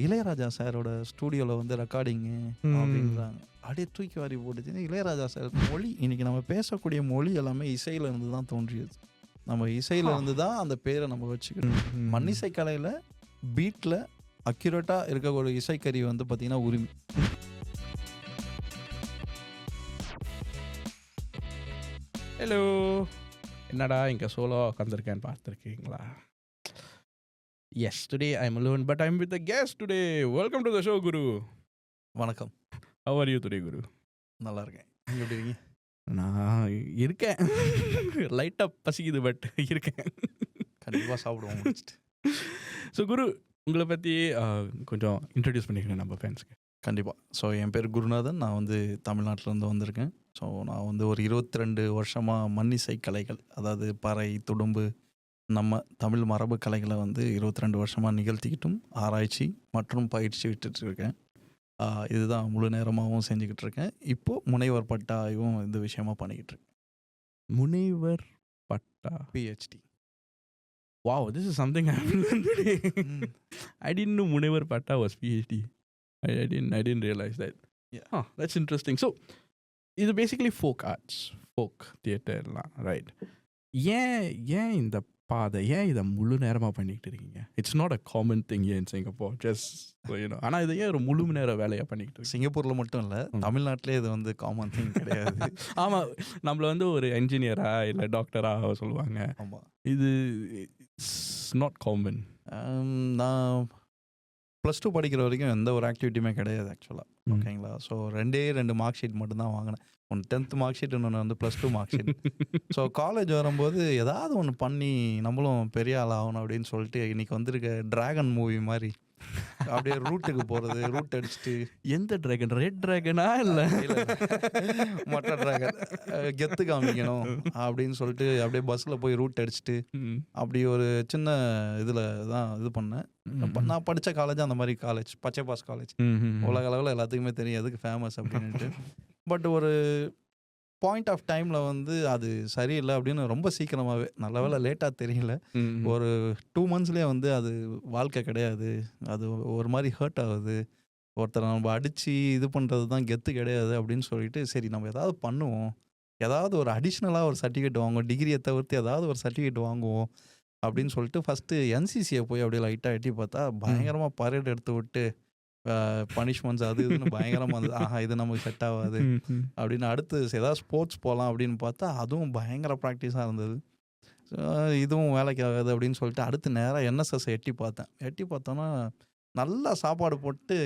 இளையராஜா சாரோட ஸ்டூடியோவில் வந்து ரெக்கார்டிங்கு அப்படின்றாங்க. அப்படியே தூக்கி வாரி போட்டுச்சு. இளையராஜா சார் மொழி, இன்றைக்கி நம்ம பேசக்கூடிய மொழி எல்லாமே இசையிலேருந்து தான் தோன்றியது. நம்ம இசையிலேருந்து தான் அந்த பேரை நம்ம வச்சுக்கணும். மண்ணிசை கலையில் பீட்டில் அக்யூரேட்டாக இருக்க ஒரு இசைக்கருவி வந்து பார்த்திங்கன்னா உரிமை. ஹலோ, என்னடா இங்கே சோலோ உட்காந்துருக்கேன்னு பார்த்துருக்கீங்களா? Yes, today I am alone but I am with a guest today. Welcome to the show Guru. வணக்கம். How are you today Guru? நல்லா இருக்கேன். நீங்கள் எப்படி இருக்கீங்க? நான் இருக்கேன், லைட்டாக பசிக்குது பட் இருக்கேன். கண்டிப்பாக சாப்பிடுவோம் முடிச்சுட்டு. ஸோ குரு, உங்களை பற்றி கொஞ்சம் இன்ட்ரடியூஸ் பண்ணிக்கிறேன் நம்ம ஃபேன்ஸ்க்கு. கண்டிப்பாக. ஸோ என் பேர் குருநாதன். நான் வந்து தமிழ்நாட்டிலேருந்து வந்திருக்கேன். ஸோ நான் வந்து ஒரு 22 வருஷமாக மண்ணிசை கலைகள், அதாவது பறை, துடும்பு, நம்ம தமிழ் மரபு கலைகளை வந்து 22 வருஷமாக நிகழ்த்திக்கிட்டும் ஆராய்ச்சி மற்றும் பயிற்சி விட்டுட்ருக்கேன். இதுதான் முழு நேரமாகவும் செஞ்சுக்கிட்டு இருக்கேன். இப்போது முனைவர் பட்டாவும் இந்த விஷயமா பண்ணிக்கிட்டு இருக்கேன். முனைவர் பட்டா, PhD. Wow, this is something I haven't learned today. I didn't know Munevar Patta was PhD. I didn't realize that. Yeah. Huh, that's interesting. So, இது basically folk arts, folk theatre எல்லாம், right? ஏன் இந்த பாதை, ஏன் இதை முழு நேரமாக பண்ணிக்கிட்டு இருக்கீங்க? It's not a common thing in Singapore, just you know. ஆனால் இதை ஏன் ஒரு முழு நேர வேலையாக பண்ணிக்கிட்டு இருக்கீங்க? சிங்கப்பூரில் மட்டும் இல்லை, தமிழ்நாட்டிலே இது வந்து காமன் திங் கிடையாது. ஆமாம், நம்மளை வந்து ஒரு என்ஜினியரா இல்லை டாக்டராக சொல்லுவாங்க. ஆமாம், இது இட்ஸ் நாட் காமன். நான் +2 படிக்கிற வரைக்கும் எந்த ஒரு ஆக்டிவிட்டியுமே கிடையாது ஆக்சுவலாக. ஓகேங்களா? ஸோ 2 மார்க் ஷீட் மட்டும்தான் வாங்கினேன். ஒன்று 10th மார்க் ஷீட், இன்னொன்று வந்து +2 மார்க் ஷீட். ஸோ காலேஜ் வரும்போது ஏதாவது ஒன்று பண்ணி நம்மளும் பெரிய ஆள் ஆகணும் அப்படின்னு சொல்லிட்டு இன்றைக்கி வந்திருக்க டிராகன் மூவி மாதிரி அப்படியே ரூட்டுக்கு போகிறது, ரூட் அடிச்சுட்டு. எந்த டிராகன்? ரெட் டிராகனா இல்லை மற்ற டிராகன் கெத்து காமிக்கணும் அப்படின்னு சொல்லிட்டு அப்படியே பஸ்ஸில் போய் ரூட் அடிச்சுட்டு அப்படி ஒரு சின்ன இதில் தான் இது பண்ணேன். நான் படித்த காலேஜ் அந்த மாதிரி காலேஜ், பச்சை பாஸ் காலேஜ். உலக அளவில் எல்லாத்துக்குமே தெரியும் எதுக்கு ஃபேமஸ் அப்படின்ட்டு. பட் ஒரு பாயிண்ட் ஆஃப் டைமில் வந்து அது சரியில்லை அப்படின்னு ரொம்ப சீக்கிரமாகவே, நல்ல வேலை லேட்டாக தெரியல, ஒரு 2 monthsலேயே வந்து அது வாழ்க்கை கிடையாது, அது ஒரு மாதிரி ஹர்ட் ஆகுது, ஒருத்தரை நம்ம அடித்து இது பண்ணுறது தான் கெத்து கிடையாது அப்படின்னு சொல்லிட்டு, சரி நம்ம ஏதாவது பண்ணுவோம், ஏதாவது ஒரு அடிஷ்னலாக ஒரு சர்டிஃபிகேட் வாங்குவோம், டிகிரியை தவிர்த்து ஏதாவது ஒரு சர்டிஃபிகேட் வாங்குவோம் அப்படின்னு சொல்லிட்டு ஃபஸ்ட்டு NCCயை போய் அப்படியே லைட்டாக எட்டி பார்த்தா பயங்கரமாக பரேட் எடுத்து விட்டு பனிஷ்மெண்ட்ஸ் அது இதுன்னு பயங்கரமாக இருந்தது. இது நமக்கு செட் ஆகாது அப்படின்னு அடுத்து ஏதாவது ஸ்போர்ட்ஸ் போகலாம் அப்படின்னு பார்த்தா அதுவும் பயங்கர ப்ராக்டிஸாக இருந்தது. இதுவும் வேலைக்கு ஆகாது அப்படின்னு சொல்லிட்டு அடுத்து நேராக NSS எட்டி பார்த்தோன்னா நல்லா சாப்பாடு போட்டு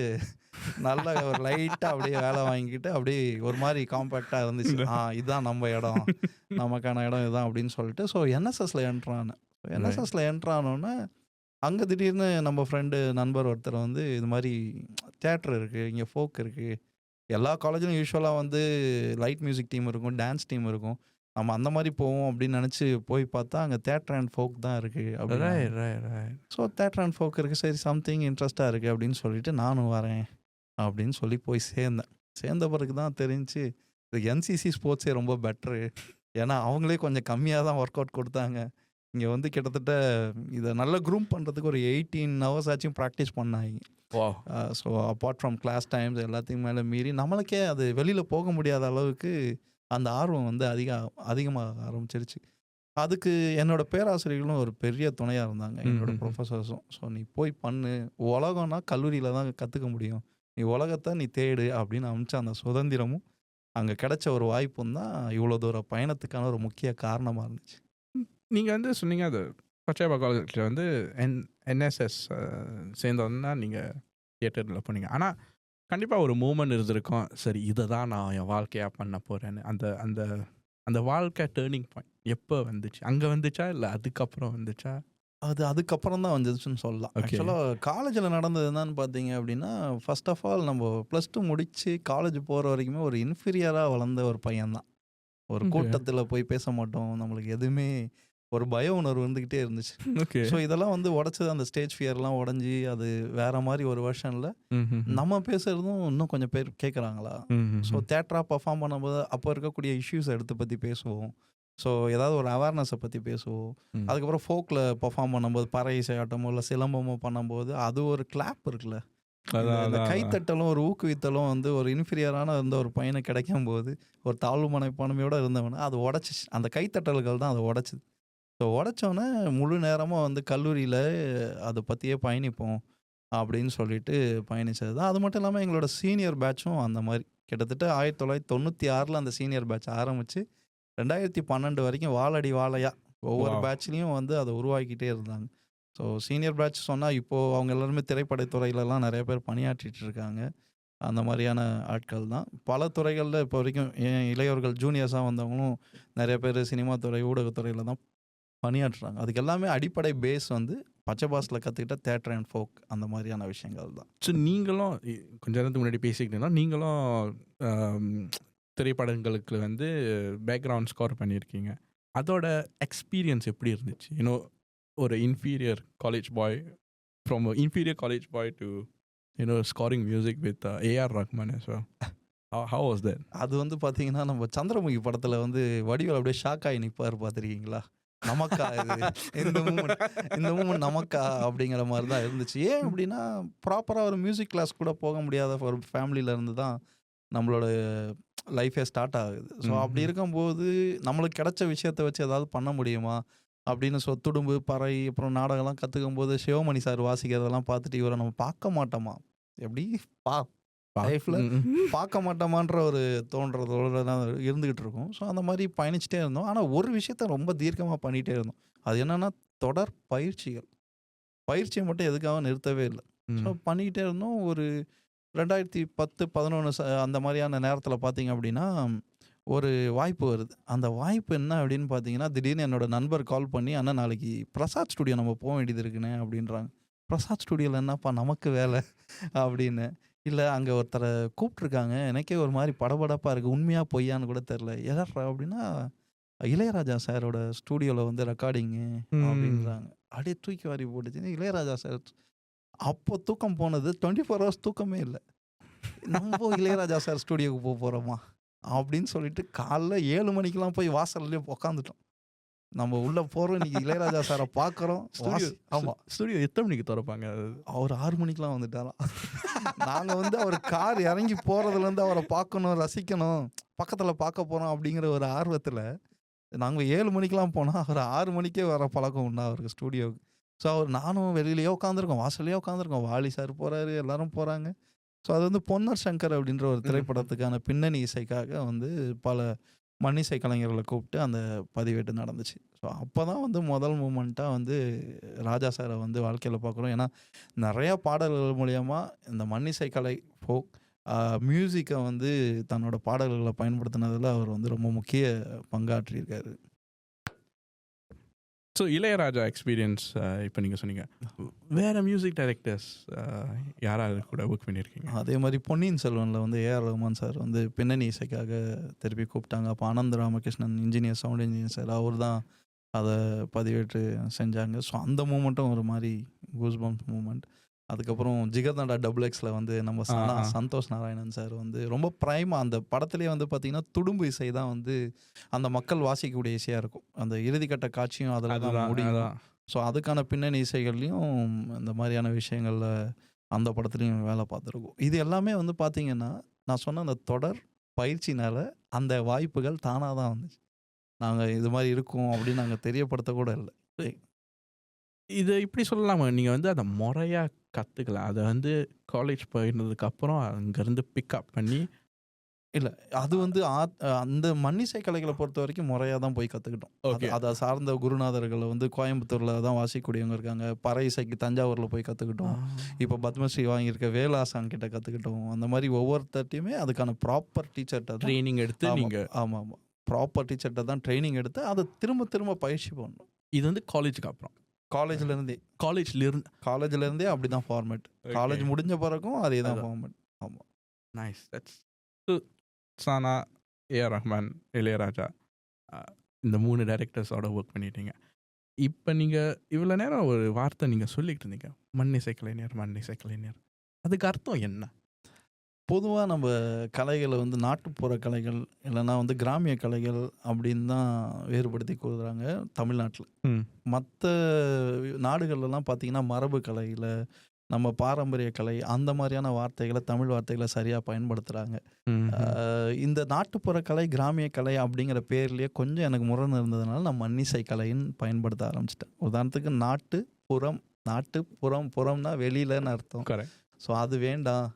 நல்லா ஒரு லைட்டாக அப்படியே வேலை வாங்கிக்கிட்டு அப்படியே ஒரு மாதிரி காம்பேக்டாக இருந்துச்சு. இதுதான் நம்ம இடம், நமக்கான இடம் இதுதான் அப்படின்னு சொல்லிட்டு ஸோ NSSல என்ட்ரானேன். NSSல என்ட்ரானோன்னே அங்கே திடீர்னு நம்ம ஃப்ரெண்டு நண்பர் ஒருத்தர் வந்து இது மாதிரி தியேட்டர் இருக்குது, இங்கே ஃபோக் இருக்குது, எல்லா காலேஜிலும் யூஸ்வலாக வந்து லைட் மியூசிக் டீம் இருக்கும், டான்ஸ் டீம் இருக்கும், நம்ம அந்த மாதிரி போவோம் அப்படின்னு நினச்சி போய் பார்த்தா அங்கே தியேட்டர் அண்ட் ஃபோக் தான் இருக்குது அப்படின்னு. ஸோ தியேட்டர் அண்ட் ஃபோக் இருக்குது, சரி சம்திங் இன்ட்ரெஸ்ட்டாக இருக்குது அப்படின்னு சொல்லிட்டு நானும் வரேன் அப்படின்னு சொல்லி போய் சேர்ந்த பிறகு தான் தெரிஞ்சு இது NCC ஸ்போர்ட்ஸே ரொம்ப பெட்ரு. ஏன்னா அவங்களே கொஞ்சம் கம்மியாக தான் ஒர்க் அவுட் கொடுத்தாங்க. இங்கே வந்து கிட்டத்தட்ட இதை நல்லா க்ரூம் பண்ணுறதுக்கு ஒரு 18 hours ஆச்சும் ப்ராக்டிஸ் பண்ணாங்க. So apart from class times எல்லாத்தையும் மேலே மீறி நம்மளுக்கே அது வெளியில் போக முடியாத அளவுக்கு அந்த ஆர்வம் வந்து அதிகமாக ஆரம்பிச்சிருச்சு. அதுக்கு என்னோட பேராசிரியர்களும் ஒரு பெரிய துணையாக இருந்தாங்க, என்னோட ப்ரொஃபஸர்ஸும். ஸோ நீ போய் பண்ணு, உலகம்னா கல்லூரியில் தான் கற்றுக்க முடியும், நீ உலகத்தை நீ தேடு அப்படின்னு அமிச்ச அந்த சுதந்திரமும் அங்கே கிடைச்ச ஒரு வாய்ப்பும் தான் இவ்வளோ தூர பயணத்துக்கான ஒரு முக்கிய காரணமாக இருந்துச்சு. நீங்கள் வந்து சொன்னீங்க அது பச்சையப்பா காலேஜில் வந்து NSS சேர்ந்தோன்னா நீங்கள் தியேட்டரில் போனீங்க. ஆனால் கண்டிப்பாக ஒரு மூமெண்ட் இருந்திருக்கும், சரி இதை தான் நான் என் வாழ்க்கையாக பண்ண போகிறேன்னு. அந்த அந்த அந்த வாழ்க்கை டேர்னிங் பாயிண்ட் எப்போ வந்துச்சு? அங்கே வந்துச்சா இல்லை அதுக்கப்புறம் வந்துச்சா? அதுக்கப்புறம் தான் வந்துச்சுன்னு சொல்லலாம். ஆக்சுவலாக காலேஜில் நடந்தது என்னன்னு பார்த்தீங்க அப்படின்னா, ஃபர்ஸ்ட் ஆஃப் ஆல் நம்ம +2 முடித்து காலேஜ் போகிற வரைக்குமே ஒரு இன்ஃபீரியராக வளர்ந்த ஒரு பையன்தான். ஒரு கூட்டத்தில் போய் பேச மாட்டோம், நம்மளுக்கு எதுவுமே ஒரு பய உணர்வு இருந்துக்கிட்டே இருந்துச்சு. ஸோ இதெல்லாம் வந்து உடச்சது, அந்த ஸ்டேஜ் ஃபியர்லாம் உடஞ்சி அது வேற மாதிரி ஒரு வெர்ஷனில் நம்ம பேசுகிறதும் இன்னும் கொஞ்சம் பேர் கேட்குறாங்களா. ஸோ தேட்டராக பர்ஃபார்ம் பண்ணும்போது அப்போ இருக்கக்கூடிய இஷ்யூஸ் பற்றி பேசுவோம். ஸோ ஏதாவது ஒரு அவேர்னஸை பற்றி பேசுவோம். அதுக்கப்புறம் ஃபோக்கில் பர்ஃபார்ம் பண்ணும்போது பறை இசையாட்டமோ இல்லை சிலம்பமோ பண்ணும்போது அது ஒரு கிளாப் இருக்குல்ல, இந்த கைத்தட்டலும் ஒரு ஊக்குவித்தலும் வந்து ஒரு இன்ஃபீரியரான இருந்த ஒரு பையனை கிடைக்கும் போது ஒரு தாழ்வு மனப்பான்மையோட இருந்தவன அது உடச்சிச்சு. அந்த கைத்தட்டல்கள் தான் அதை உடச்சிது. ஸோ உடச்சோன்னே முழு நேரமாக வந்து கல்லூரியில் அதை பற்றியே பயணிப்போம் அப்படின்னு சொல்லிட்டு பயணிச்சது தான். அது மட்டும் இல்லாமல் எங்களோட சீனியர் பேட்சும் அந்த மாதிரி கிட்டத்தட்ட 1996 அந்த சீனியர் பேட்ச் ஆரம்பித்து 2012 வரைக்கும் வாழடி வாழையா ஒவ்வொரு பேட்ச்லேயும் வந்து அதை உருவாக்கிட்டே இருந்தாங்க. ஸோ சீனியர் பேட்ச் சொன்னால் இப்போது அவங்க எல்லாருமே திரைப்படத்துறையிலலாம் நிறைய பேர் பணியாற்றிட்டு இருக்காங்க. அந்த மாதிரியான ஆட்கள் தான் பல துறைகளில் இப்போ வரைக்கும் இளையவர்கள் ஜூனியர்ஸாக வந்தவங்களும் நிறைய பேர் சினிமா துறை ஊடகத்துறையில் தான் பணியாற்றுறாங்க. அதுக்கு எல்லாமே அடிப்படை பேஸ் வந்து பச்சை பாஸில் கற்றுக்கிட்ட தேட்டர் அண்ட் ஃபோக் அந்த மாதிரியான விஷயங்கள் தான். ஸோ நீங்களும் கொஞ்ச நேரத்துக்கு முன்னாடி பேசிக்கிட்டீங்கன்னா நீங்களும் திரைப்படங்களுக்கு வந்து பேக்ரவுண்ட் ஸ்கோர் பண்ணியிருக்கீங்க. அதோட எக்ஸ்பீரியன்ஸ் எப்படி இருந்துச்சு? ஒரு inferior college boy from inferior college boy to scoring music with A R Rahman. So how was that? அது வந்து பார்த்தீங்கன்னா நம்ம சந்திரமுகி படத்தில் வந்து வடிவேல் அப்படியே ஷாக் ஆகி நிற்பார் பார்த்துருக்கீங்களா? நமக்கா இது இந்த மூமெண்ட் நமக்கா அப்படிங்கிற மாதிரி தான் இருந்துச்சு. ஏன் அப்படின்னா ப்ராப்பராக ஒரு மியூசிக் கிளாஸ் கூட போக முடியாத ஒரு ஃபேமிலியில இருந்து தான் நம்மளோட லைஃபே ஸ்டார்ட் ஆகுது. ஸோ அப்படி இருக்கும்போது நம்மளுக்கு கிடைச்ச விஷயத்தை வச்சு ஏதாவது பண்ண முடியுமா அப்படின்னு துடும்பு பறை அப்புறம் நாடகம்லாம் கற்றுக்கும் போது சிவமணி சார் வாசிக்கிறதெல்லாம் பார்த்துட்டு இவரை நம்ம பார்க்க மாட்டோமா, எப்படி லைஃப்பில் பார்க்க மாட்டோமான்ற ஒரு தோன்றதோடு தான் இருந்துக்கிட்டு இருக்கும். ஸோ அந்த மாதிரி பயணிச்சுட்டே இருந்தோம். ஆனால் ஒரு விஷயத்த ரொம்ப தீர்க்கமாக பண்ணிகிட்டே இருந்தோம். அது என்னென்னா தொடர் பயிற்சியை மட்டும் எதுக்காக நிறுத்தவே இல்லை. ஸோ பண்ணிக்கிட்டே இருந்தோம். ஒரு 2010-11 அந்த மாதிரியான நேரத்தில் பார்த்தீங்க அப்படின்னா ஒரு வாய்ப்பு வருது. அந்த வாய்ப்பு என்ன அப்படின்னு பார்த்தீங்கன்னா திடீர்னு என்னோட நண்பர் கால் பண்ணி, அண்ணா நாளைக்கு பிரசாத் ஸ்டுடியோ நம்ம போக வேண்டியது இருக்குண்ணே அப்படின்றாங்க. பிரசாத் ஸ்டுடியோவில் என்னப்பா நமக்கு வேலை அப்படின்னு. இல்லை அங்கே ஒருத்தரை கூப்பிட்ருக்காங்க, எனக்கே ஒரு மாதிரி படபடப்பாக இருக்குது, உண்மையாக பொய்யான்னு கூட தெரில. எதாட்றா அப்படின்னா இளையராஜா சாரோட ஸ்டூடியோவில் வந்து ரெக்கார்டிங்கு அப்படின்றாங்க. அப்படியே தூக்கி வாரி போட்டுச்சு. இளையராஜா சார் அப்போ தூக்கம் போனது 24 hours தூக்கமே இல்லை. நம்ம இளையராஜா சார் ஸ்டூடியோவுக்கு போக போகிறோமா அப்படின்னு சொல்லிட்டு காலைல 7 மணிக்கெலாம் போய் வாசல்லே உக்காந்துட்டோம். நம்ம உள்ளே போகிறோம், இன்றைக்கி இளையராஜா சாரை பார்க்குறோம். ஆமாம், ஸ்டுடியோ எத்தனை மணிக்கு திறப்பாங்க? அவர் 6 மணிக்கெலாம் வந்துட்டாராம். நாங்கள் வந்து அவர் கார் இறங்கி போகிறதுலேருந்து அவரை பார்க்கணும், ரசிக்கணும், பக்கத்தில் பார்க்க போகிறோம் அப்படிங்கிற ஒரு ஆர்வத்தில் நாங்கள் 7 மணிக்கெலாம் போனால் அவர் 6 மணிக்கே வர பழக்கம் உண்டா அவருக்கு ஸ்டூடியோவுக்கு. ஸோ அவர் நானும் வெளியிலேயே உட்காந்துருக்கோம், வாசல்லையே உட்காந்துருக்கோம். வாலி சார் போகிறாரு, எல்லாரும் போகிறாங்க. ஸோ அது வந்து பொன்னர் சங்கர் அப்படின்ற ஒரு திரைப்படத்துக்கான பின்னணி இசைக்காக வந்து பல மண்ணிசை கலைஞர்களை கூப்பிட்டு அந்த பதிவேட்டு நடந்துச்சு. ஸோ அப்போ தான் வந்து முதல் மூமெண்ட்டாக வந்து ராஜா சாரை வந்து வாழ்க்கையில் பார்க்குறோம். ஏன்னா நிறையா பாடல்கள் மூலயமா இந்த மண்ணிசை கலை ஃபோக் மியூசிக்கை வந்து தன்னோட பாடல்களை பயன்படுத்தினதில் அவர் வந்து ரொம்ப முக்கிய பங்காற்றியிருக்காரு. ஸோ இளையராஜா எக்ஸ்பீரியன்ஸ் இப்போ நீங்கள் சொன்னீங்க, வேறு மியூசிக் டைரக்டர்ஸ் யாராவது கூட ஒர்க் பண்ணியிருக்கீங்க? அதே மாதிரி பொன்னியின் செல்வனில் வந்து ஏஆர் ரஹ்மான் சார் வந்து பின்னணி இசைக்காக திருப்பி கூப்பிட்டாங்க. அப்போ Anand Ramakrishnan engineer, sound engineer sir, அவர் தான் அதை பதிவேற்று செஞ்சாங்க. ஸோ அந்த மூமெண்ட்டும் ஒரு மாதிரி கூஸ்பம்ஸ் மூமெண்ட். அதுக்கப்புறம் ஜிகர்தண்டா XXXல வந்து நம்ம சந்தோஷ் நாராயணன் சார் வந்து ரொம்ப ப்ரைமாக அந்த படத்துலேயே வந்து பார்த்திங்கன்னா துடும்பு இசை தான் வந்து அந்த மக்கள் வாசிக்கக்கூடிய இசையாக இருக்கும். அந்த இறுதிக்கட்ட காட்சியும் அதில் தான் முடியும். ஸோ அதுக்கான பின்னணி இசைகள்லையும் இந்த மாதிரியான விஷயங்களில் அந்த படத்துலையும் வேலை பார்த்துருக்கோம். இது எல்லாமே வந்து பார்த்திங்கன்னா நான் சொன்ன அந்த தொடர் பயிற்சினால் அந்த வாய்ப்புகள் தானாக தான் வந்துச்சு. நாங்கள் இது மாதிரி இருக்கோம் அப்படின்னு நாங்கள் தெரியப்படுத்தக்கூட இல்லை. இதை இப்படி சொல்லலாமா, நீங்கள் வந்து அதை முறையாக கற்றுக்கலாம், அதை வந்து காலேஜ் போயிருந்ததுக்கப்புறம் அங்கேருந்து பிக்கப் பண்ணி? இல்லை, அது வந்து அந்த மண்ணிசை கலைகளை பொறுத்த வரைக்கும் முறையாக தான் போய் கற்றுக்கிட்டோம். அதை சார்ந்த குருநாதர்களை வந்து கோயம்புத்தூரில் தான் வாசிக்கூடியவங்க இருக்காங்க. பறை இசைக்கு தஞ்சாவூரில் போய் கற்றுக்கிட்டோம். இப்போ பத்மஸ்ரீ வாங்கியிருக்க வேலாசாங் கிட்ட கற்றுக்கிட்டோம். அந்த மாதிரி ஒவ்வொருத்தட்டையுமே அதுக்கான ப்ராப்பர் டீச்சர்கிட்ட ட்ரைனிங் எடுத்து நீங்கள் ஆமாம் ப்ராப்பர் டீச்சர்கிட்ட தான் ட்ரைனிங் எடுத்து அதை திரும்ப பயிற்சி பண்ணணும். இது வந்து காலேஜுக்கு அப்புறம் காலேஜ்லேருந்தே அப்படி தான் ஃபார்மேட். காலேஜ் முடிஞ்ச பிறகும் அதே தான் ஃபார்மேட். ஆமாம். நைஸ். தட்ஸ் சானா, ஏஆர் ரஹ்மான், இளையராஜா, இந்த 3 டைரக்டர்ஸோட ஒர்க் பண்ணிட்டீங்க. இப்போ நீங்கள் இவ்வளோ நேரம் ஒரு வார்த்தை நீங்கள் சொல்லிக்கிட்டு இருந்தீங்க, மண்ணிசை கலைஞர். அதுக்கு அர்த்தம் என்ன? பொதுவாக நம்ம கலைகளை வந்து நாட்டுப்புற கலைகள் இல்லைன்னா வந்து கிராமிய கலைகள் அப்படின்னு தான் வேறுபடுத்தி கூறுறாங்க தமிழ்நாட்டில். மற்ற நாடுகள்லாம் பார்த்திங்கன்னா மரபு கலையில் நம்ம பாரம்பரிய கலை அந்த மாதிரியான வார்த்தைகளை, தமிழ் வார்த்தைகளை சரியாக பயன்படுத்துகிறாங்க. இந்த நாட்டுப்புற கலை, கிராமிய கலை அப்படிங்கிற பேர்லேயே கொஞ்சம் எனக்கு முரண் இருந்ததுனால நான் மன்னிசை கலைன்னு பயன்படுத்த ஆரம்பிச்சிட்டேன். உதாரணத்துக்கு நாட்டுப்புறம், நாட்டுப்புறம், புறம்னா வெளியிலன்னு அர்த்தம். கரெக்ட். ஸோ அது வேண்டாம்.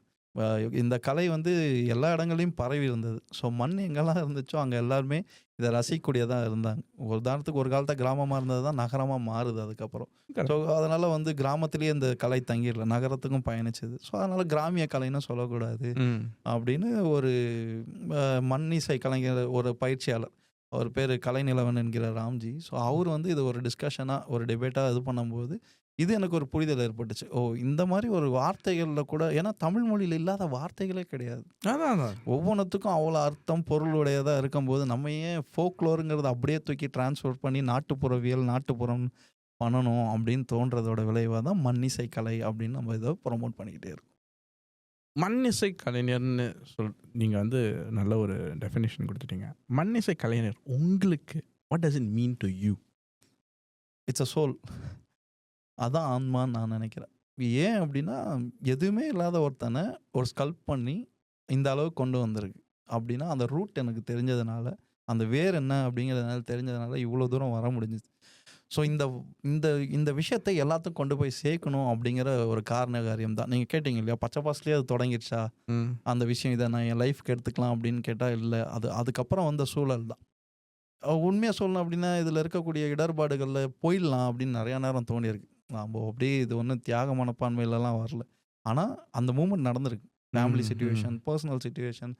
இந்த கலை வந்து எல்லா இடங்களையும் பரவி இருந்தது. ஸோ மண் எங்கெல்லாம் இருந்துச்சோ அங்கே எல்லாருமே இதை ரசிக்கக்கூடியதாக இருந்தாங்க. ஒரு உதாரணத்துக்கு ஒரு காலத்தில் கிராமமாக இருந்தது தான் நகரமாக மாறுது அதுக்கப்புறம். ஸோ அதனால் வந்து கிராமத்திலேயே இந்த கலை தங்கிடல, நகரத்துக்கும் பயணிச்சது. ஸோ அதனால் கிராமிய கலைன்னு சொல்லக்கூடாது அப்படின்னு ஒரு மண்ணிசை கலைஞர், ஒரு பயிற்சியாளர், அவர் பேர் கலைநிலவன் என்கிற ராம்ஜி. ஸோ அவர் வந்து இது ஒரு டிஸ்கஷனாக, ஒரு டிபேட்டாக இது பண்ணும்போது இது எனக்கு ஒரு புரிதல் ஏற்பட்டுச்சு. ஓ, இந்த மாதிரி ஒரு வார்த்தைகளில் கூட, ஏன்னா தமிழ் மொழியில் இல்லாத வார்த்தைகளே கிடையாது. அதான் ஒவ்வொன்றுத்துக்கும் அவ்வளோ அர்த்தம், பொருளுடையதாக இருக்கும்போது நம்ம ஏன் ஃபோக்லோருங்கிறத அப்படியே தூக்கி டிரான்ஸ்ஃபர் பண்ணி நாட்டுப்புறவியல், நாட்டுப்புறம் பண்ணணும் அப்படின்னு தோன்றதோட விளைவாக தான் மண்ணிசை கலை அப்படின்னு நம்ம இதை ப்ரொமோட் பண்ணிக்கிட்டே இருக்கோம். மண்ணிசை கலைஞர்னு நீங்கள் வந்து நல்ல ஒரு டெஃபினேஷன் கொடுத்துட்டீங்க. மண்ணிசை கலைஞர் உங்களுக்கு what does it mean to you? It's a soul. அதான் ஆன்மான்னு நான் நினைக்கிறேன். ஏன் அப்படின்னா, எதுவுமே இல்லாத ஒருத்தனை ஒரு ஸ்கல்ப் பண்ணி இந்த அளவுக்கு கொண்டு வந்திருக்கு அப்படின்னா, அந்த ரூட் எனக்கு தெரிஞ்சதுனால, அந்த வேர் என்ன அப்படிங்கிறதுனால தெரிஞ்சதுனால இவ்வளோ தூரம் வர முடிஞ்சுது. ஸோ இந்த இந்த இந்த விஷயத்தை எல்லாத்துக்கும் கொண்டு போய் சேர்க்கணும் அப்படிங்கிற ஒரு காரண காரியம் தான். நீங்கள் கேட்டீங்க இல்லையா, பச்சை பாஸ்லேயே அது தொடங்கிடுச்சா அந்த விஷயம், இதை நான் என் லைஃப்க்கு எடுத்துக்கலாம் அப்படின்னு கேட்டால் இல்லை. அதுக்கப்புறம் வந்த சூழல் தான். உண்மையாக சொல்லணும் அப்படின்னா, இதில் இருக்கக்கூடிய இடர்பாடுகளில் போயிடலாம் அப்படின்னு நிறையா நேரம் தோணியிருக்கு. நம்ம அப்படியே இது ஒன்றும் தியாக மனப்பான்மையிலலாம் வரல. ஆனால் அந்த மூமெண்ட் நடந்திருக்கு. ஃபேமிலி சிச்சுவேஷன், பர்சனல் சிச்சுவேஷன்,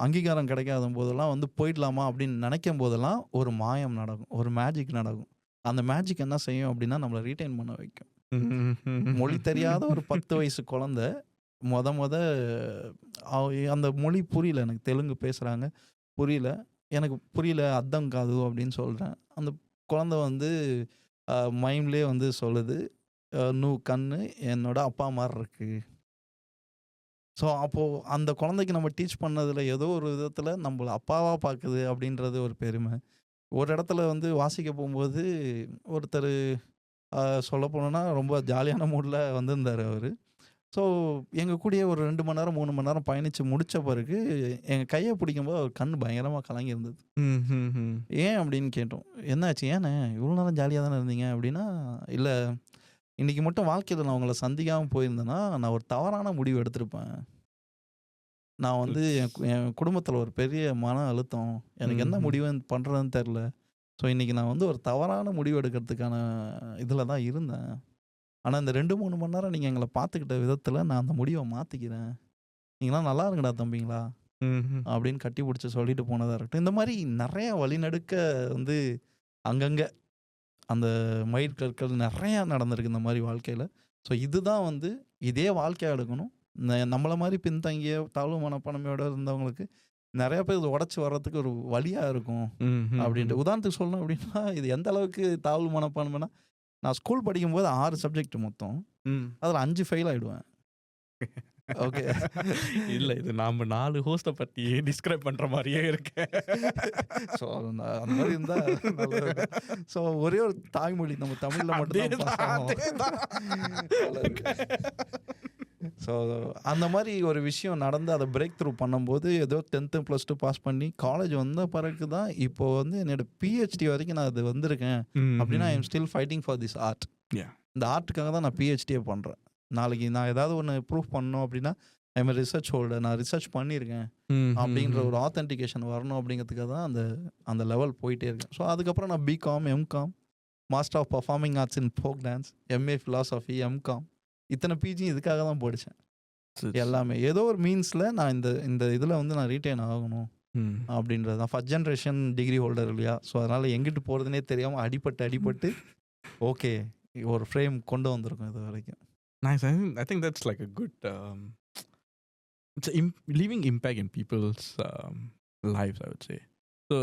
அங்கீகாரம் கிடைக்காத போதெல்லாம் வந்து போயிடலாமா அப்படின்னு நினைக்கும் போதெல்லாம் ஒரு மாயம் நடக்கும், ஒரு மேஜிக் நடக்கும். அந்த மேஜிக் என்ன செய்யும் அப்படின்னா நம்மளை ரீட்டைன் பண்ண வைக்கும். மொழி தெரியாத ஒரு 10 வயசு குழந்தை அந்த மொழி புரியல, எனக்கு தெலுங்கு பேசுகிறாங்க, புரியல, எனக்கு புரியல, அர்த்தம் காது அப்படின்னு சொல்கிறேன். அந்த குழந்தை வந்து மைம்லேயே வந்து சொல்லுது, நூ கண்ணு என்னோட அப்பா மாதிரி இருக்கு. ஸோ அப்போது அந்த குழந்தைக்கு நம்ம டீச் பண்ணதில் ஏதோ ஒரு விதத்தில் நம்மளை அப்பாவாக பார்க்குது அப்படின்றது ஒரு பெருமை. ஒரு இடத்துல வந்து வாசிக்க போகும்போது ஒருத்தர் சொல்ல போனோன்னா ரொம்ப ஜாலியான மூடில் வந்திருந்தார் அவர். ஸோ எங்கள் கூடயே ஒரு 2 மணி நேரம் 3 மணி நேரம் பயணித்து முடித்த பிறகு எங்கள் கையை பிடிக்கும்போது அவர் கண் பயங்கரமாக கலங்கி இருந்தது. ஏன் அப்படின்னு கேட்டோம். என்னாச்சு, ஏண்ணே இவ்வளோ நேரம் ஜாலியாக தானே இருந்தீங்க அப்படின்னா, இல்லை இன்றைக்கி மட்டும் வாழ்க்கையில் நான் உங்களை சந்திக்காமல் போயிருந்தேன்னா நான் ஒரு தவறான முடிவு எடுத்திருப்பேன். நான் வந்து என் குடும்பத்தில் ஒரு பெரிய மன அழுத்தம், எனக்கு என்ன முடிவு பண்ணுறதுன்னு தெரில. ஸோ இன்றைக்கி நான் வந்து ஒரு தவறான முடிவு எடுக்கிறதுக்கான இதில் தான் இருந்தேன். ஆனால் இந்த 2-3 மணி நேரம் நீங்கள் எங்களை பார்த்துக்கிட்ட விதத்தில் நான் அந்த முடிவை மாற்றிக்கிறேன். நீங்களாம் நல்லா இருங்கடா தம்பிங்களா அப்படின்னு கட்டி பிடிச்சி சொல்லிட்டு போனதாக இருக்கட்டும். இந்த மாதிரி நிறையா வழிநடுக்க வந்து அங்கங்கே அந்த மயிர் கற்கள் நிறையா நடந்திருக்கு இந்த மாதிரி வாழ்க்கையில். ஸோ இதுதான் வந்து இதே வாழ்க்கையாக எடுக்கணும். நம்மளை மாதிரி பின்தங்கிய தாழ்வு மனப்பான்மையோட இருந்தவங்களுக்கு நிறைய பேர் இது உடச்சி வர்றதுக்கு ஒரு வழியாக இருக்கும் அப்படின்ட்டு. உதாரணத்துக்கு சொல்லணும் அப்படின்னா, இது எந்த அளவுக்கு தாழ்வு மனப்பான்மைனா, நான் ஸ்கூல் படிக்கும்போது 6 சப்ஜெக்ட் மொத்தம், அதில் 5 ஃபெயில் ஆகிடுவேன். ஓகே, இல்லை இது நாம் 4 ஹோஸ்ட்டை பற்றி டிஸ்கிரைப் பண்ணுற மாதிரியே இருக்கு. ஸோ அந்த மாதிரி இருந்தால் ஸோ ஒரே ஒரு தாய்மொழி நம்ம தமிழில் மட்டும்தான். ஸோ அந்த மாதிரி ஒரு விஷயம் நடந்து அதை பிரேக் த்ரூ பண்ணும்போது ஏதோ 10th +2 பாஸ் பண்ணி காலேஜ் வந்த பிறகு தான் இப்போ வந்து என்னோட PhD வரைக்கும் நான் அது வந்திருக்கேன் அப்படின்னா I am still fighting for this art. இந்த ஆர்ட்டுக்காக தான் நான் PhD-யே பண்ணுறேன். நாளைக்கு நான் ஏதாவது ஒன்று ப்ரூஃப் பண்ணணும் அப்படின்னா ஐ எம் ரிசர்ச் ஹோல்டர், நான் ரிசர்ச் பண்ணியிருக்கேன் அப்படின்ற ஒரு ஆத்தென்டிகேஷன் வரணும் அப்படிங்கிறதுக்காக தான் அந்த லெவல் போயிட்டே இருக்கேன். ஸோ அதுக்கப்புறம் நான் BCom, MCom, master of performing arts in folk dance, MA philosophy, MCom, இத்தனை PG இதுக்காக தான் படித்தேன். எல்லாமே ஏதோ ஒரு மீன்ஸில் நான் இந்த இதில் வந்து நான் ரீட்டைன் ஆகணும் அப்படின்றது தான். ஃபர்ஸ்ட் ஜென்ரேஷன் டிகிரி ஹோல்டர் இல்லையா, ஸோ அதனால் எங்கிட்டு போகிறதுனே தெரியாமல் அடிபட்டு ஓகே ஒரு ஃப்ரேம் கொண்டு வந்திருக்கும் இது வரைக்கும். Nice. I think that's like a good it's leaving impact in people's lives, I would say. So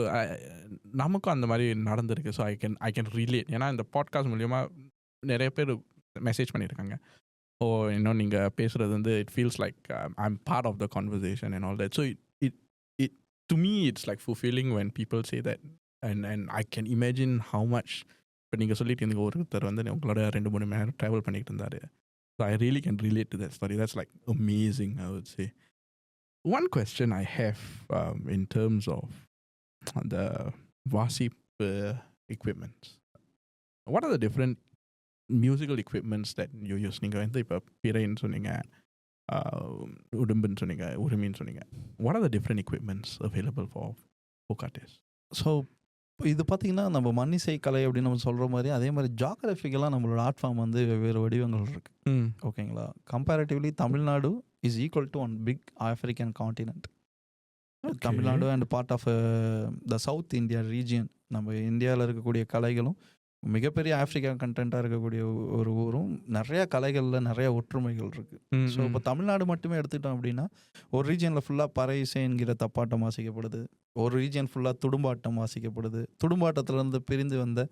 நமக்கும் அந்த மாதிரி நடந்திருக்கு. So I can relate. ஏன்னா இந்த பாட்காஸ்ட் மூலிமா நிறைய பேர் மெசேஜ் பண்ணியிருக்காங்க. ஓ இன்னும் நீங்கள் பேசுகிறது வந்து it feels like I am part of the conversation and all that. So it to me it's like fulfilling when people say that and I can imagine how much. இப்போ நீங்கள் சொல்லிட்டு இருந்தீங்க ஒருத்தர் வந்து உங்களோட 2-3 மணி நேரம் ட்ராவல் பண்ணிட்டு இருந்தார். So I really can relate to that story. That's like amazing, I would say. One question I have in terms of the Wasip equipments. What are the different musical equipments that you use? நீங்கள் வந்து இப்போ பிறைன்னு சொன்னீங்க, உடும்புன்னு சொன்னீங்க, உரிமைன்னு சொன்னீங்க. What are the different equipments available for folk artists? So இது பார்த்தீங்கன்னா நம்ம மண்ணிசை கலை அப்படின்னு நம்ம சொல்கிற மாதிரி அதே மாதிரி ஜாகிரபிக்கலாக நம்மளோட ஆர்ட் ஃபார்ம் வந்து வெவ்வேறு வடிவங்கள் இருக்குது. ஓகேங்களா? Comparatively Tamil Nadu is equal to one big African continent. Tamil Nadu and part of the South India region. நம்ம இந்தியாவில் இருக்கக்கூடிய கலைகளும் மிகப்பெரிய ஆஃப்ரிக்கா கண்டென்ட்டாக இருக்கக்கூடிய ஒரு ஊரும் நிறையா கலைகளில் நிறையா ஒற்றுமைகள் இருக்குது. ஸோ இப்போ தமிழ்நாடு மட்டுமே எடுத்துக்கிட்டோம் அப்படின்னா ஒரு ரீஜியனில் ஃபுல்லாக பறை இசை என்கிற தப்பாட்டம் வாசிக்கப்படுது, ஒரு ரீஜியன் ஃபுல்லாக துடும்பாட்டம் வாசிக்கப்படுது. துடும்பாட்டத்திலேருந்து பிரிந்து வந்த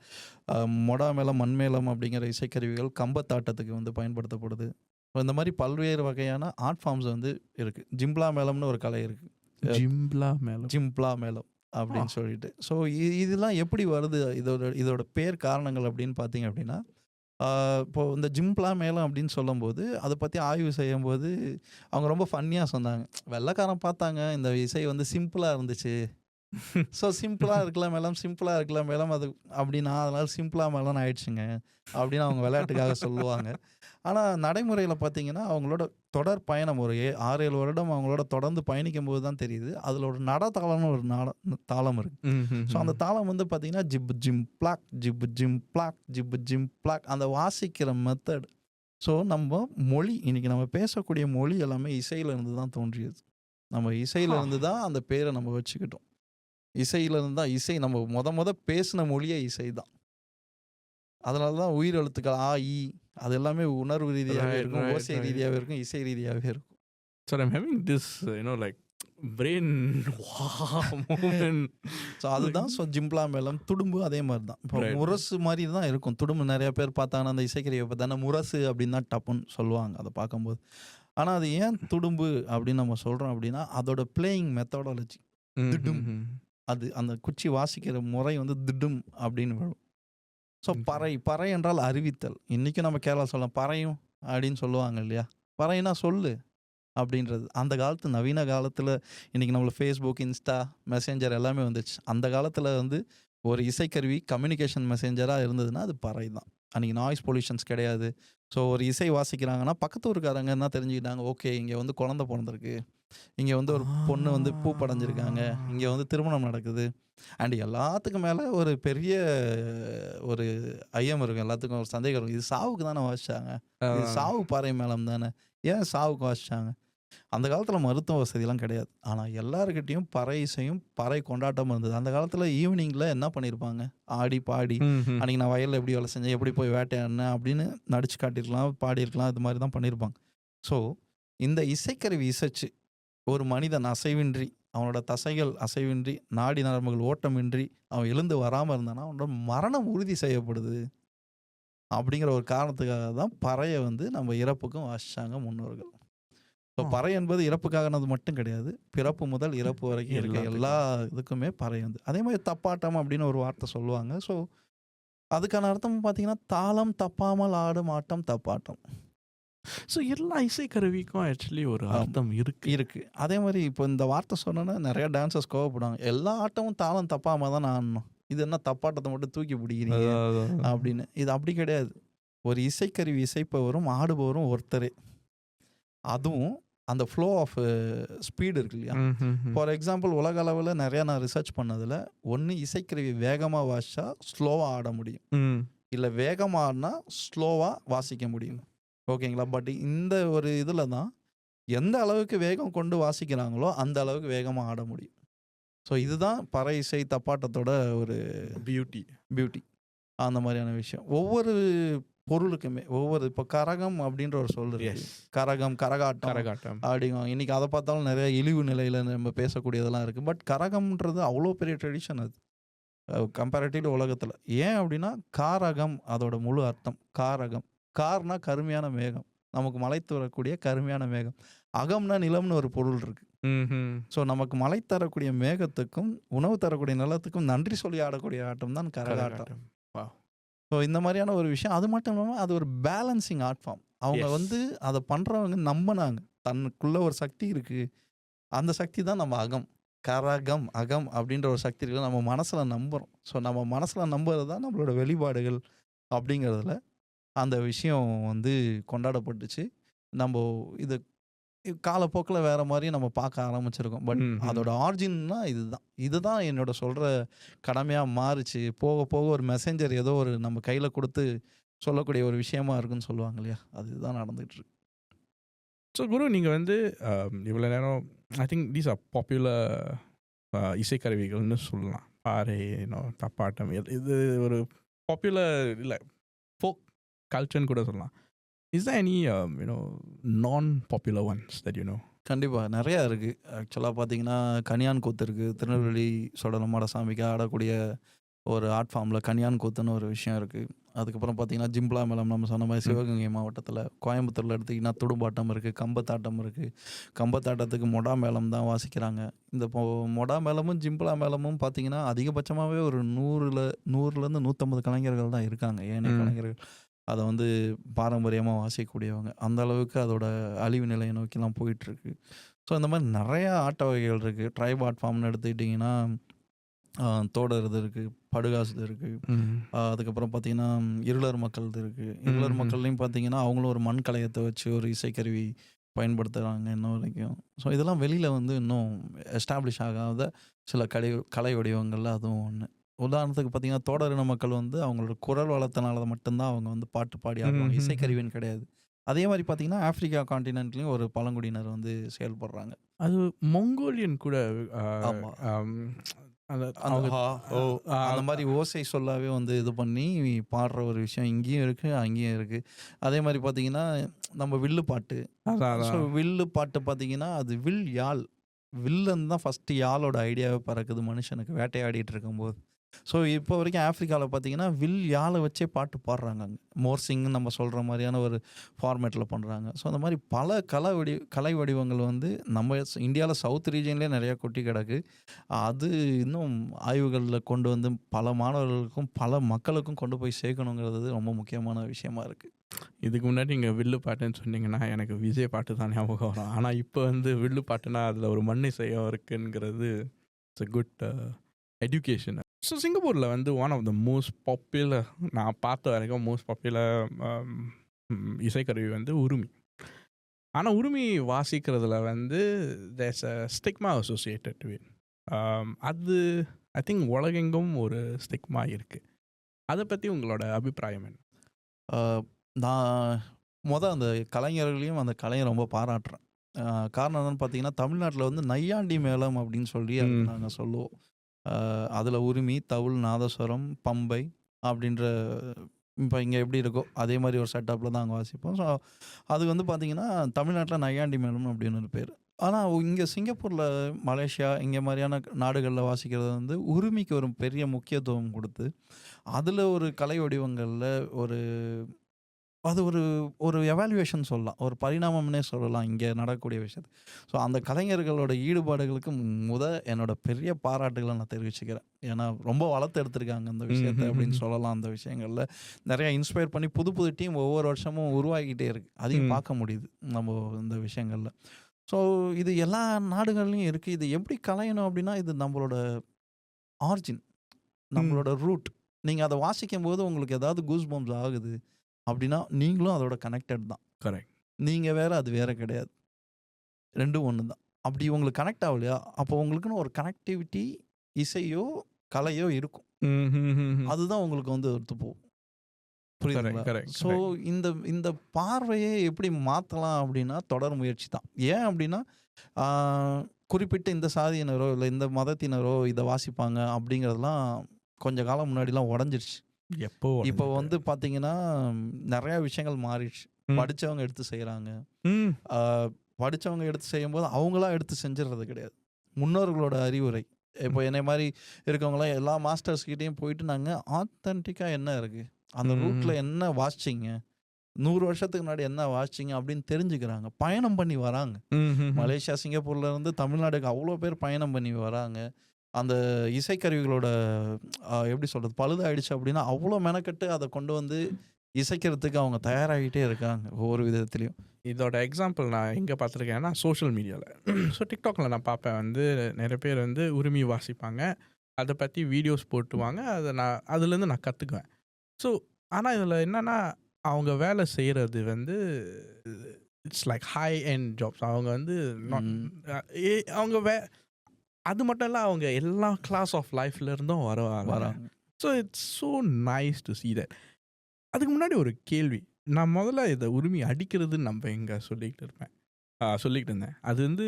மொடா மேளம், மண்மேளம் அப்படிங்கிற இசைக்கருவிகள் கம்பத்தாட்டத்துக்கு வந்து பயன்படுத்தப்படுது. ஸோ இந்த மாதிரி பல்வேறு வகையான ஆர்ட் ஃபார்ம்ஸ் வந்து இருக்குது. ஜிம்ப்ளா மேளம்னு ஒரு கலை இருக்குது, ஜிம்ப்ளா மேளம் அப்படின்னு சொல்லிட்டு. ஸோ இதெல்லாம் எப்படி வருது, இதோட பேர் காரணங்கள் அப்படின்னு பார்த்தீங்க அப்படின்னா இப்போது இந்த ஜிம்ப்ளா மேளம் அப்படின்னு சொல்லும்போது அதை பற்றி ஆய்வு செய்யும்போது அவங்க ரொம்ப ஃபன்னியாக சொன்னாங்க. வெள்ளைக்காரன் பார்த்தாங்க இந்த இசை வந்து சிம்பிளாக இருந்துச்சு, ஸோ சிம்பிளாக இருக்கலாம் மேளம், சிம்பிளாக இருக்கலாம் மேளம் அது அப்படின்னா அதனால் சிம்பிளாக மேளம்னு ஆயிடுச்சுங்க அப்படின்னு அவங்க விளையாட்டுக்காக சொல்லுவாங்க. ஆனால் நடைமுறையில் பார்த்தீங்கன்னா அவங்களோட தொடர் பயணம் ஒரு 6-7 வருடம் அவங்களோட தொடர்ந்து பயணிக்கும் போது தான் தெரியுது அதில் ஒரு நடத்தாளம்னு ஒரு தாளம் இருக்குது. ஸோ அந்த தாளம் வந்து பார்த்தீங்கன்னா ஜிப் ஜிம் பிளாக், ஜிப் ஜிம் பிளாக், ஜிப் ஜிம் பிளாக், அந்த வாசிக்கிற மெத்தட். ஸோ நம்ம மொழி இன்றைக்கி நம்ம பேசக்கூடிய மொழி எல்லாமே இசையிலேருந்து தான் தோன்றியது. நம்ம இசையிலேருந்து தான் அந்த பேரை நம்ம வச்சுக்கிட்டோம். இசையிலேருந்து தான் இசை நம்ம முத பேசின மொழியே இசை தான். அதனால தான் உயிர் எழுத்துக்கள் ஆ இ அது எல்லாமே உணர்வு ரீதியாகவே இருக்கும், ஓசை ரீதியாகவே இருக்கும், இசை ரீதியாகவே இருக்கும். So I'm having this, like brain moment. So அதுதான் ஸோ ஜிம்ப்ளா மேளம். துடும்பு அதே மாதிரி தான். இப்போ முரசு மாதிரி தான் இருக்கும். துடும்பு நிறைய பேர் பார்த்தாங்கன்னா அந்த இசைக்கருவியை பார்த்தாங்கன்னா முரசு அப்படின்னு தான் டப்புன்னு சொல்லுவாங்க அதை பார்க்கும்போது. ஆனால் அது ஏன் துடும்பு அப்படின்னு நம்ம சொல்கிறோம் அப்படின்னா அதோட பிளேயிங் மெத்தடாலஜி திடும். அது அந்த குச்சி வாசிக்கிற முறை வந்து திடும் அப்படின்னு வரும். ஸோ பறை என்றால் அறிவித்தல். இன்றைக்கும் நம்ம கேரளா சொல்லலாம் பறையும் அப்படின்னு சொல்லுவாங்க இல்லையா? பறைனா சொல்லு அப்படின்றது. அந்த காலத்து நவீன காலத்தில் இன்றைக்கி நம்மளுக்கு ஃபேஸ்புக், இன்ஸ்டா, மெசேஞ்சர் எல்லாமே வந்துச்சு. அந்த காலத்தில் வந்து ஒரு இசைக்கருவி கம்யூனிகேஷன் மெசேஞ்சராக இருந்ததுன்னா அது பறை தான். அன்றைக்கி நாய்ஸ் பொல்யூஷன்ஸ் கிடையாது. ஸோ ஒரு இசை வாசிக்கிறாங்கன்னா பக்கத்து ஊருக்காரங்க என்ன தெரிஞ்சுக்கிட்டாங்க, ஓகே இங்கே வந்து குழந்தை பிறந்திருக்கு, இங்கே வந்து ஒரு பொண்ணு வந்து பூ படைஞ்சிருக்காங்க, இங்கே வந்து திருமணம் நடக்குது. அண்ட் எல்லாத்துக்கும் மேலே ஒரு பெரிய ஒரு ஐயம் இருக்கும், எல்லாத்துக்கும் ஒரு சந்தேகம் இருக்கும். இது சாவுக்கு தானே வாசிச்சாங்க, இது சாவு பறை மேளம் தானே, ஏன் சாவுக்கு வாசிச்சாங்க? அந்த காலத்தில் மருத்துவ வசதியெல்லாம் கிடையாது. ஆனால் எல்லாருக்கிட்டையும் பறை இசையும் பறை கொண்டாட்டமும் இருந்தது. அந்த காலத்தில் ஈவினிங்கில் என்ன பண்ணியிருப்பாங்க, ஆடி பாடி அன்றைக்கி நான் வயலில் எப்படி வேலை செஞ்சேன், எப்படி போய் வேட்டையாடினேன் அப்படின்னு நடிச்சு காட்டியிருக்கலாம், பாடியிருக்கலாம். இது மாதிரி தான் பண்ணியிருப்பாங்க. ஸோ இந்த இசைக்கருவி இசைச்சு ஒரு மனிதன் அசைவின்றி, அவனோட தசைகள் அசைவின்றி, நாடி நரம்புகள் ஓட்டமின்றி அவன் எழுந்து வராமல் இருந்தானா அவனோட மரணம் உறுதி செய்யப்படுது அப்படிங்கிற ஒரு காரணத்துக்காக தான் பறையை வந்து நம்ம இறப்புக்கும் வாசிச்சாங்க முன்னோர்கள். ஸோ பறை என்பது இறப்புக்காகனது மட்டும் கிடையாது, பிறப்பு முதல் இறப்பு வரைக்கும் இருக்க எல்லா இதுக்குமே பறை வந்து. அதே மாதிரி தப்பாட்டம் அப்படின்னு ஒரு வார்த்தை சொல்லுவாங்க. ஸோ அதுக்கான அர்த்தம் பார்த்தீங்கன்னா தாளம் தப்பாமல் ஆடும் ஆட்டம் தப்பாட்டம். ஸோ எல்லா இசைக்கருவிக்கும் ஆக்சுவலி ஒரு அர்த்தம் இருக்கு. அதே மாதிரி இப்போ இந்த வார்த்தை சொன்னோன்னா நிறைய டான்சர்ஸ் கோவப்படுவாங்க, எல்லா ஆட்டமும் தாளம் தப்பாமல் தான் ஆடணும், இது என்ன தப்பாட்டத்தை மட்டும் தூக்கி பிடிக்கிறீங்க அப்படின்னு. இது அப்படி கிடையாது. ஒரு இசைக்கருவி இசைப்பவரும் ஆடுபவரும் ஒருத்தரே. அதுவும் அந்த ஃப்ளோ ஆஃப் ஸ்பீடு இருக்கு இல்லையா? ஃபார் எக்ஸாம்பிள் உலக அளவில் நிறையா நான் ரிசர்ச் பண்ணதில் ஒன்று இசைக்கருவி வேகமாக வாசிச்சா ஸ்லோவாக ஆட முடியும், இல்லை வேகமாக ஆடினா ஸ்லோவாக வாசிக்க முடியும். ஓகேங்களா? பட் இந்த ஒரு இதில் தான் எந்த அளவுக்கு வேகம் கொண்டு வாசிக்கிறாங்களோ அந்த அளவுக்கு வேகமாக ஆட முடியும். ஸோ இதுதான் பறை இசை தப்பாட்டத்தோட ஒரு பியூட்டி. அந்த மாதிரியான விஷயம் ஒவ்வொரு பொருளுக்குமே இப்போ கரகம் அப்படின்ற ஒரு சொல் இருக்கு. கரகம், கரகாட்டம் அப்படிங்க. இன்னைக்கு அதை பார்த்தாலும் நிறைய இழிவு நிலையில் நம்ம பேசக்கூடியதெல்லாம் இருக்குது. பட் கரகம்ன்றது அவ்வளோ பெரிய ட்ரெடிஷன் அது கம்பேரிட்டிவ்லி உலகத்தில். ஏன் அப்படின்னா காரகம் அதோட முழு அர்த்தம் காரகம். கார்னா கருமையான மேகம், நமக்கு மழை தரக்கூடிய கருமையான மேகம். அகம்னா நிலம்னு ஒரு பொருள் இருக்கு. ஸோ நமக்கு மழை தரக்கூடிய மேகத்துக்கும் உணவு தரக்கூடிய நிலத்துக்கும் நன்றி சொல்லி ஆடக்கூடிய ஆட்டம் தான் கரகாட்டம். ஸோ இந்த மாதிரியான ஒரு விஷயம். அது மட்டும் இல்லாமல் அது ஒரு பேலன்சிங் ஆர்ட் ஃபார்ம். அவங்க எஸ். வந்து அத பண்றவங்க நம்புனாங்க. தனக்குள்ள ஒரு சக்தி இருக்கு. அந்த சக்தி தான் நம்ம அகம். கரகம், அகம் அப்படின்ற ஒரு சக்தி இருக்கு. நம்ம மனசுல நம்புறோம். ஸோ நம்ம மனசுல நம்புறது தான் நம்மளோட வெளிப்பாடுகள் அப்படிங்கிறதுல அந்த விஷயம் வந்து கொண்டாடப்பட்டுச்சு. நம்போ இது காலப்போக்குல வேற மாரியும் நம்ம பார்க்க ஆரம்பிச்சிருக்கோம். பட் அதோட ஆரிஜின்னா இதுதான். இதுதான் என்னோட சொல்ற கடமையா மாறுச்சு. போக போக ஒரு மெசேஞ்சர் ஏதோ ஒரு நம்ம கையில குடுத்து சொல்லக்கூடிய ஒரு விஷயமா இருக்குன்னு சொல்லுவாங்க இல்லையா? அதுதான் நடந்துட்டு இருக்கு. ஸோ குரு, நீங்கள் வந்து இவ்வளோ நேரம் I think these are popular இசைக்கருவிகள்னு சொல்லலாம். பாறை, தப்பாட்டம், இது ஒரு பாப்புலர் இல்லை, ஃபோக் கல்ச்சர்னு கூட சொல்லலாம். இஸ் த எனி நான் popular once that you know? கண்டிப்பா. நெறையா இருக்கு. ஆக்சுவலா பார்த்தீங்கன்னா, கணியான் கூத்து இருக்கு. திருநெல்வேலி சொடலமாட சாமிக்கு ஆடக்கூடிய ஒரு ஆர்ட் ஃபார்ம்ல கணியான் கூத்துன்னு ஒரு விஷயம் இருக்கு. அதுக்கப்புறம் பார்த்தீங்கன்னா, ஜிம்ப்ளா மேளம் நம்ம சொன்ன மாரி சிவகங்கை மாவட்டத்தில. கோயம்புத்தூர்ல எடுத்தீங்கன்னா, துடுப்பாட்டம் இருக்கு, கம்பத்தாட்டம் இருக்கு. கம்பத்தாட்டத்துக்கு மொடா மேளம் தான் வாசிக்கிறாங்க. இந்த மொடா மேளமும், ஜிம்ப்ளா மேளமும் பார்த்தீங்கன்னா, அதிகபட்சமாவே ஒரு 100லேருந்து 150 கலைஞர்கள் தான் இருக்காங்க. ஏனைய கலைஞர்கள். அத வந்து பாரம்பரியமா வாசிக்கக்கூடியவங்க. அந்த அளவுக்கு அதோட அழிவு நிலையை நோக்கிலாம் போயிட்டுருக்கு. ஸோ இந்த மாரி நெறையா ஆட்ட வகைகள் இருக்கு. ட்ரைப் ஆர்ட் ஃபார்ம்னு எடுத்துக்கிட்டிங்கன்னா, தோடர் இது இருக்கு, படுகாசுது இருக்கு. அதுக்கப்புறம் பார்த்தீங்கன்னா, இருளர் மக்கள்து இருக்கு. இருளர் மக்கள்லையும் பார்த்தீங்கன்னா, அவங்களும் ஒரு மண் கலயத்த வச்சு ஒரு இசைக்கருவி பயன்படுத்துறாங்க இன்ன வரைக்கும். ஸோ இதெல்லாம் வெளியில வந்து இன்னும் எஸ்டாப்ளிஷ் ஆகாத சில கலை வடிவங்கள்ல அதுவும் ஒண்ணு. உதாரணத்துக்கு பார்த்தீங்கன்னா, தோடர் இன மக்கள் வந்து அவங்களோட குரல் வளத்தினால மட்டும் தான் அவங்க வந்து பாட்டு பாடி ஆடுவாங்க. இசைக்கருவின்னு கிடையாது. அதே மாரி பார்த்தீங்கன்னா, ஆஃப்ரிக்கா கான்டினென்ட்லயும் ஒரு பழங்குடியினர் வந்து செயல்படுறாங்க. அது மங்கோலியன் கூட ஆமா. அந்த அவங்க ஹா, ஓ அந்த மாரி ஓசை சொல்லாவே வந்து இது பண்ணி பாடுற ஒரு விஷயம் இங்கேயும் இருக்கு, அங்கேயும் இருக்கு. அதே மாரி பார்த்தீங்கன்னா, நம்ம வில்லு பாட்டு. அதான் ஸோ அதான். வில்லு பாட்டு பார்த்தீங்கன்னா, அது வில் யாழ். வில்லன் தான் ஃபர்ஸ்ட்டு யாழோட ஐடியாவே பிறக்குது மனுஷனுக்கு வேட்டையாடிட்டு இருக்கும்போது. ஸோ இப்போ வரைக்கும் ஆஃப்ரிக்கால பார்த்தீங்கன்னா, வில் யாழ வச்சே பாட்டு பாடுறாங்க அங்க. மோர்சிங்ன்னு நம்ம சொல்ற மாரியான ஒரு ஃபார்மேட்ல பண்றாங்க. ஸோ அந்த மாரி பல கலை வடிவங்கள் வந்து நம்ம இந்தியால சவுத் ரீஜியன்லயே நெறையா கொட்டி கிடக்கு. அது இன்னும் ஆய்வுகள்ல கொண்டு வந்து பல மாணவர்களுக்கும், பல மக்களுக்கும் கொண்டு போய் சேர்க்கணுங்கிறது ரொம்ப முக்கியமான விஷயமா இருக்கு. இதுக்கு முன்னாடி நீங்கள் வில்லு பாட்டுன்னு சொன்னீங்கன்னா எனக்கு விஜய் பாட்டு தான் ஞாபகம் வரும். ஆனால் இப்போ வந்து வில்லு பாட்டுனா அதில் ஒரு மண்ணிசையம் இருக்குங்கிறது it's a good education. So சிங்கப்பூரில் வந்து one of the most popular, நான் பார்த்த வரைக்கும் மோஸ்ட் பாப்புலர் இசைக்கருவி வந்து உருமி. ஆனால் உருமி வாசிக்கிறதுல வந்து there's a stigma associated with. அது ஐ திங்க் உலகெங்கும் ஒரு ஸ்டிக்மா இருக்குது. அதை பற்றி உங்களோட அபிப்பிராயம் என்ன? ஆ, நான் அந்த கலைஞர்களையும் அந்த கலையை ரொம்ப பாராட்டுறேன். காரணம் என்னன்னு பார்த்தீங்கன்னா, தமிழ்நாட்டில வந்து நையாண்டி மேளம் அப்படின்னு சொல்லி அதுக்கு நாங்க சொல்லுவோம். அதில உருமி, தவுள், நாதஸ்வரம், பம்பை அப்படின்ற இப்போ இங்கே எப்படி இருக்கோ அதே மாதிரி ஒரு செட்டப்பில் தான் அங்கே வாசிப்போம். ஸோ அது வந்து பார்த்தீங்கன்னா, தமிழ்நாட்டில நையாண்டி மேளம் அப்படின்னு ஒரு பேர். ஆனால் இங்கே சிங்கப்பூரில், மலேசியா இங்கே மாதிரியான நாடுகளில் வாசிக்கிறது வந்து உருமிக்கு ஒரு பெரிய முக்கியத்துவம் கொடுத்து, அதில் ஒரு கலை வடிவங்களில் ஒரு அது ஒரு ஒரு எவாலுவேஷன் சொல்லலாம். ஒரு பரிணாமம்னே சொல்லலாம் இங்கே நடக்கக்கூடிய விஷயத்த. ஸோ அந்த கலைஞர்களோட ஈடுபாடுகளுக்கு என்னோட பெரிய பாராட்டுகள நான் தெரிவிச்சுக்கிறேன். ஏன்னா ரொம்ப வளர்த்து எடுத்திருக்காங்க அந்த விஷயத்த அப்படின்னு சொல்லலாம். அந்த விஷயங்கள்ல நிறையா இன்ஸ்பயர் பண்ணி புது புது டீம் ஒவ்வொரு வருஷமும் உருவாகிக்கிட்டே இருக்கு. அதையும் பார்க்க முடியுது நம்ம இந்த விஷயங்கள்ல. ஸோ இது எல்லா நாடுகள்லயும் இருக்கு. இது எப்படி கலையணும் அப்படின்னா, இது நம்மளோட ஆரிஜின், நம்மளோட ரூட். நீங்க அத வாசிக்கும்போது உங்களுக்கு ஏதாவது கூஸ் பம்ப்ஸ் ஆகுது அப்படின்னா, நீங்களும் அதோட கனெக்டட் தான். கரெக்ட். நீங்க வேற, அது வேற கிடையாது. 2ம் ஒண்ணு தான். அப்படி உங்களுக்கு கனெக்ட் ஆகலையா, அப்போ உங்களுக்குன்னு ஒரு கனெக்டிவிட்டி, இசையோ, கலையோ இருக்கும். அதுதான் உங்களுக்கு வந்து ஒத்து போகும். புரியுதுங்களா? கரெக்ட். ஸோ இந்த இந்த பார்வையை எப்படி மாத்தலாம் அப்படின்னா, தொடர் முயற்சி தான். ஏன் அப்படின்னா, ஆ குறிப்பிட்ட இந்த சாதியினரோ, இல்ல இந்த மதத்தினரோ இத வாசிப்பாங்க அப்படிங்கிறதெல்லாம் கொஞ்ச காலம் முன்னாடிலாம் உடைஞ்சிருச்சு. எப்போ இப்போ வந்து பார்த்தீங்கன்னா, நெறைய விஷயங்கள் மாறிடுச்சு. படிச்சவங்க எடுத்து செய்றாங்க. ஆ படிச்சவங்க எடுத்து செய்யும்போது, அவங்களா எடுத்து செஞ்சுறது கிடையாது. முன்னோர்களோட அறிவுரை. இப்போ என்னைய மாரி இருக்கவங்கலாம் எல்லா மாஸ்டர்ஸ் கிட்டயும் போயிட்டு நாங்க ஆத்தென்டிக்கா என்ன இருக்கு? அந்த ரூட்ல என்ன வாசிச்சீங்க? 100 வருஷத்துக்கு முன்னாடி என்ன வாசிச்சீங்க? அப்படின்னு தெரிஞ்சுக்கிறாங்க. பயணம் பண்ணி வராங்க. மலேசியா, சிங்கப்பூர்ல இருந்து தமிழ்நாடுக்கு அவ்வளோ பேர் பயணம் பண்ணி வராங்க. அந்த இசைக்கருவிகளோட எப்படி சொல்றது? பழுதாயிடுச்சு அப்படின்னா, அவ்வளோ மெனக்கெட்டு அத கொண்டு வந்து இசைக்கிறதுக்கு அவங்க தயாராகிட்டே இருக்காங்க ஒவ்வொரு விதத்துலையும். இதோட எக்ஸாம்பிள் நான் எங்கே பார்த்துருக்கேன்னா சோஷியல் மீடியாவில். ஸோ டிக்டாக்ல நான் பார்ப்பேன் வந்து நிறைய பேர் வந்து உரிமை வாசிப்பாங்க, அதை பற்றி வீடியோஸ் போட்டுவாங்க, அதை நான் அதுலேருந்து நான் கற்றுக்குவேன். ஸோ ஆனால் இதில் என்னென்னா அவங்க வேலை செய்கிறது வந்து it's like high end jobs. அவங்க வந்து அவங்க அது மட்டும் இல்லை, அவங்க எல்லா கிளாஸ் ஆஃப் லைஃப்லேருந்தும் வராங்க. So it's so nice to see that. அதுக்கு முன்னாடி ஒரு கேள்வி, நான் முதல்ல இதை உரிமை அடிக்கிறதுன்னு நம்ம எங்கே சொல்லிக்கிட்டு இருந்தேன். அது வந்து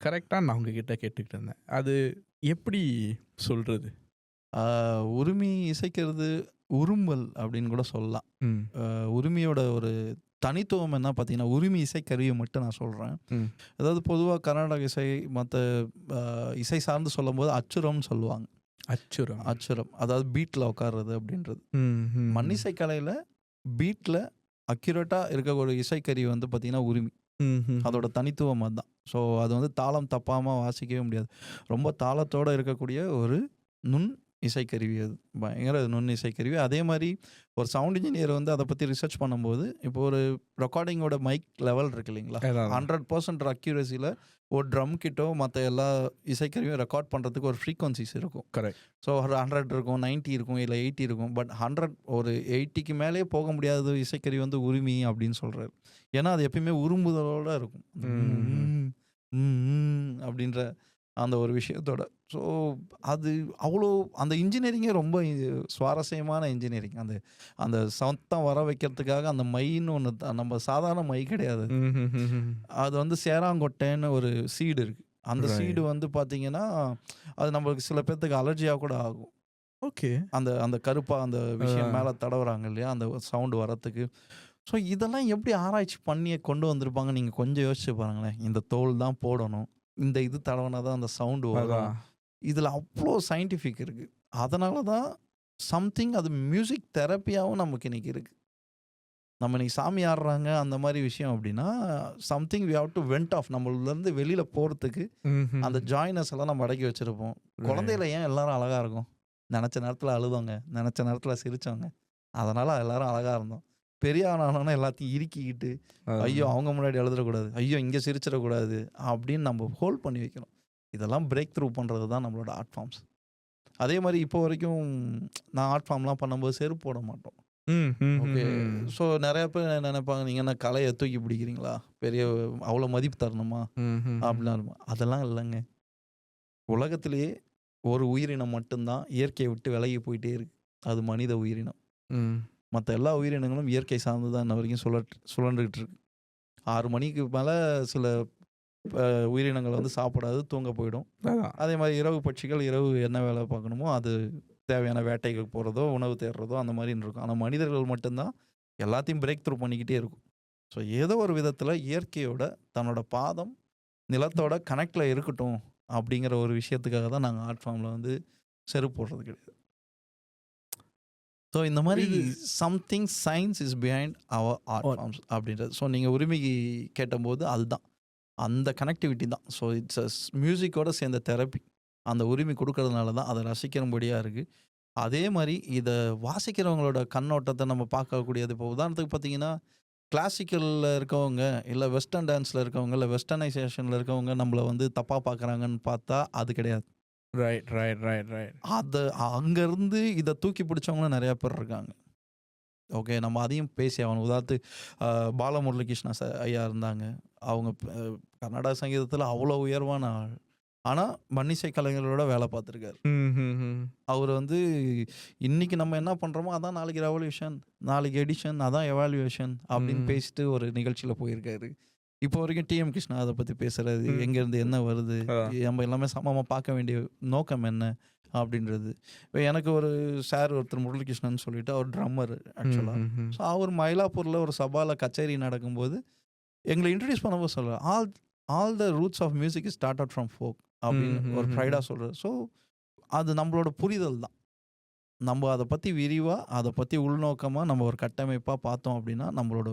கரெக்டாக நான் உங்ககிட்ட கேட்டுக்கிட்டு இருந்தேன். அது எப்படி சொல்கிறது? உரிமை இசைக்கிறது உரும்பல் அப்படின்னு கூட சொல்லலாம். உரிமையோட ஒரு தனித்துவம் என்ன பார்த்தீங்கன்னா, உரிமை இசைக்கருவியை மட்டும் நான் சொல்கிறேன். அதாவது பொதுவாக கர்நாடக இசை மற்ற இசை சார்ந்து சொல்லும் போது அச்சுரம்னு சொல்லுவாங்க. அச்சுரம் அதாவது பீட்டில் உட்கார்றது அப்படின்றது. மண்ணிசை கலையில் பீட்டில் அக்யூரேட்டாக இருக்க ஒரு இசைக்கருவி வந்து பார்த்திங்கன்னா உரிமை. அதோட தனித்துவம் அதுதான். ஸோ அது வந்து தாளம் தப்பாமல் வாசிக்கவே முடியாது. ரொம்ப தாளத்தோடு இருக்கக்கூடிய ஒரு நுண் இசைக்கருவி, அது பயங்கர நுண் இசைக்கருவி. அதே மாதிரி ஒரு சவுண்ட் இன்ஜினியர் வந்து அதை பற்றி ரிசர்ச் பண்ணும்போது, இப்போ ஒரு ரெக்கார்டிங்கோட மைக் லெவல் இருக்கு இல்லைங்களா, 100% அக்யூரஸியில் ஒரு ட்ரம் கிட்டோ மற்ற எல்லா இசைக்கருவியும் ரெக்கார்ட் பண்ணுறதுக்கு ஒரு ஃப்ரீக்வன்சிஸ் இருக்கும். கரெக்ட். ஸோ ஒரு 100 இருக்கும், 90 இருக்கும், இல்லை 80 இருக்கும். பட் 100 ஒரு 80க்கு மேலே போக முடியாத இசைக்கருவி வந்து உரிமை அப்படின்னு சொல்கிறாரு. ஏன்னா அது எப்பயுமே உரும்புதலோடு இருக்கும் அப்படின்ற அந்த ஒரு விஷயத்தோட. ஸோ அது அவ்வளோ அந்த இன்ஜினியரிங்கே ரொம்ப சுவாரஸ்யமான இன்ஜினியரிங். அந்த அந்த சத்தம் வர வைக்கிறதுக்காக அந்த மைன்னு ஒன்று, நம்ம சாதாரண மை கிடையாது. அது வந்து சேராங்கொட்டைன்னு ஒரு சீடு இருக்குது. அந்த சீடு வந்து பார்த்திங்கன்னா அது நம்மளுக்கு சில பேர்த்துக்கு அலர்ஜியாக கூட ஆகும். ஓகே. அந்த அந்த கருப்பாக அந்த விஷயம் மேலே தடவுறாங்க இல்லையா, அந்த சவுண்டு வரத்துக்கு. ஸோ இதெல்லாம் எப்படி ஆராய்ச்சி பண்ணி கொண்டு வந்திருப்பாங்க நீங்கள் கொஞ்சம் யோசிச்சு பாருங்களேன். இந்த தோல் தான் போடணும், இந்த இது தடவைனா தான் அந்த சவுண்டு வரும். இதில் அவ்வளோ சயின்டிஃபிக் இருக்குது. அதனால தான் சம்திங் அது மியூசிக் தெரப்பியாகவும் நமக்கு இன்றைக்கி இருக்குது. நம்ம இன்றைக்கி சாமி ஆடுறாங்க அந்த மாதிரி விஷயம் அப்படின்னா, something we have to went off. நம்மளேருந்து வெளியில் போகிறதுக்கு அந்த ஜாயினஸ் எல்லாம் நம்ம அடக்கி வச்சுருப்போம். குழந்தையில ஏன் எல்லாரும் அழகாக இருக்கும்? நினச்ச நேரத்தில் அழுதவங்க, நினச்ச நேரத்தில் சிரித்தவங்க, அதனால் எல்லாரும் அழகாக இருந்தோம். பெரிய ஆனானோன்னா எல்லாத்தையும் இறுக்கிக்கிட்டு, ஐயோ அவங்க முன்னாடி எழுதக்கூடாது, ஐயோ இங்கே சிரிச்சிடக்கூடாது அப்படின்னு நம்ம ஹோல்ட் பண்ணி வைக்கணும். இதெல்லாம் பிரேக் த்ரூ பண்ணுறது தான் நம்மளோட ஆர்ட் ஃபார்ம்ஸ். அதே மாதிரி இப்போ வரைக்கும் நான் ஆர்ட் ஃபார்ம்லாம் பண்ணும்போது செருப்பு போட மாட்டோம். ஓகே. ஸோ நிறைய பேர் நினைப்பாங்க, நீங்கள் என்ன கலையை தூக்கி பிடிக்கிறீங்களா, பெரிய அவ்வளோ மதிப்பு தரணுமா அப்படிலாம். அதெல்லாம் இல்லைங்க. உலகத்திலேயே ஒரு உயிரினம் மட்டும்தான் இயற்கையை விட்டு விலகி போயிட்டே இருக்கு. அது மனித உயிரினம். மற்ற எல்லா உயிரினங்களும் இயற்கை சார்ந்து தான் இன்ன வரைக்கும் சுழன்றுக்கிட்டு இருக்கு. 6 மணிக்கு மேலே சில உயிரினங்கள் வந்து சாப்பிடாது, தூங்க போயிடும். அதே மாதிரி இரவு பட்சிகள் இரவு என்ன வேலை பார்க்கணுமோ அது தேவையான வேட்டைகள் போகிறதோ உணவு தேடுறதோ அந்த மாதிரி இருக்கும். ஆனால் மனிதர்கள் மட்டும்தான் எல்லாத்தையும் பிரேக் த்ரூ பண்ணிக்கிட்டே இருக்கும். ஸோ ஏதோ ஒரு விதத்தில் இயற்கையோட தன்னோட பாதம் நிலத்தோட கனெக்டில் இருக்கட்டும் அப்படிங்கிற ஒரு விஷயத்துக்காக தான் நாங்கள் ஆர்ட் ஃபார்மில் வந்து செருப்பு போடுறது கிடையாது. ஸோ இந்த மாதிரி something science is behind our art forms அப்படின்றது. ஸோ நீங்கள் உரிமை கேட்டபோது அதுதான் அந்த கனெக்டிவிட்டி தான். ஸோ இட்ஸ் மியூசிக்கோட சேர்ந்த தெரப்பி. அந்த உரிமை கொடுக்கறதுனால தான் அதை ரசிக்கிறபடியாக இருக்குது. அதே மாதிரி இதை வாசிக்கிறவங்களோட கண்ணோட்டத்தை நம்ம பார்க்கக்கூடியது. இப்போ உதாரணத்துக்கு பார்த்தீங்கன்னா, கிளாசிக்கலில் இருக்கவங்க இல்லை வெஸ்டர்ன் டான்ஸில் இருக்கவங்க இல்லை வெஸ்டர்னைசேஷனில் இருக்கவங்க நம்மளை வந்து தப்பாக பார்க்குறாங்கன்னு பார்த்தா அது கிடையாது. Right right right right. அதை அங்கேருந்து இதை தூக்கி பிடிச்சவங்களும் நிறையா பேர் இருக்காங்க. ஓகே, நம்ம அதையும் பேசி ஆகணும். உதாரணத்துக்கு பாலமுரளிகிருஷ்ணா ஐயா இருந்தாங்க. அவங்க கர்நாடக சங்கீதத்தில் அவ்வளோ உயர்வான ஆள். ஆனால் மண்ணிசை கலைஞர்களோட வேலை பார்த்துருக்காரு. அவர் வந்து இன்றைக்கி நம்ம என்ன பண்ணுறோமோ அதான் நாளைக்கு ரெவல்யூஷன், நாளைக்கு எடிஷன், அதான் எவால்யூஷன் அப்படின்னு பேசிட்டு ஒரு நிகழ்ச்சியில் போயிருக்காரு. இப்போ வரைக்கும் டிஎம் கிருஷ்ணா அதை பற்றி பேசுகிறது, எங்கேருந்து என்ன வருது, நம்ம எல்லாமே சமமாக பார்க்க வேண்டிய நோக்கம் என்ன அப்படின்றது. இப்போ எனக்கு ஒரு சார் ஒருத்தர் முரளிகிருஷ்ணன் சொல்லிட்டு அவர் ட்ரம்மர் ஆக்சுவலாக. ஸோ அவர் மயிலாப்பூரில் ஒரு சபாவில் கச்சேரி நடக்கும்போது எங்களை இன்ட்ரடியூஸ் பண்ணும்போது சொல்கிறார், all the roots of music is start out from folk அப்படின்னு ஒரு ப்ரைடாக சொல்கிறார். ஸோ அது நம்மளோட புரிதல் தான். நம்ம அதை பற்றி விரிவாக அதை பற்றி உள்நோக்கமாக நம்ம ஒரு கட்டமைப்பாக பார்த்தோம் அப்படின்னா நம்மளோட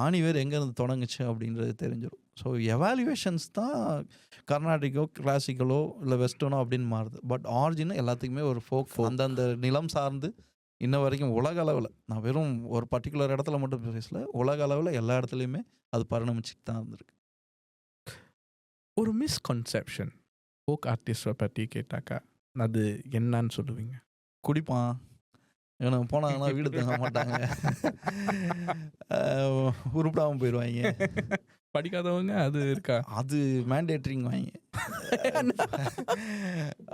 ஆணிவேர் எங்கேருந்து தொடங்குச்சு அப்படின்றது தெரிஞ்சிடும். ஸோ எவாலுவேஷன்ஸ் தான் கர்நாடிக்கோ கிளாசிக்கலோ இல்லை வெஸ்டர்னோ அப்படின்னு மாறுது. பட் ஆரிஜின் எல்லாத்துக்குமே ஒரு ஃபோக், அந்தந்த நிலம் சார்ந்து இன்ன வரைக்கும் உலக அளவில், நான் வெறும் ஒரு பர்ட்டிகுலர் இடத்துல மட்டும் பேசல, உலக அளவில் எல்லா இடத்துலையுமே அது பரிணமிச்சுட்டு தான் இருந்திருக்கு. ஒரு மிஸ்கன்செப்ஷன் ஃபோக் ஆர்டிஸ்ட்டை பற்றி கேட்டாக்கா அது என்னன்னு சொல்லுவீங்க? குடிப்பான், இவனுங்க போனாங்கன்னா வீடு தங்க மாட்டாங்க, உருப்படாமல் போயிடுவாங்க, படிக்காதவங்க அது இருக்கா? அது மேண்டேட்ரிங்க வாங்க.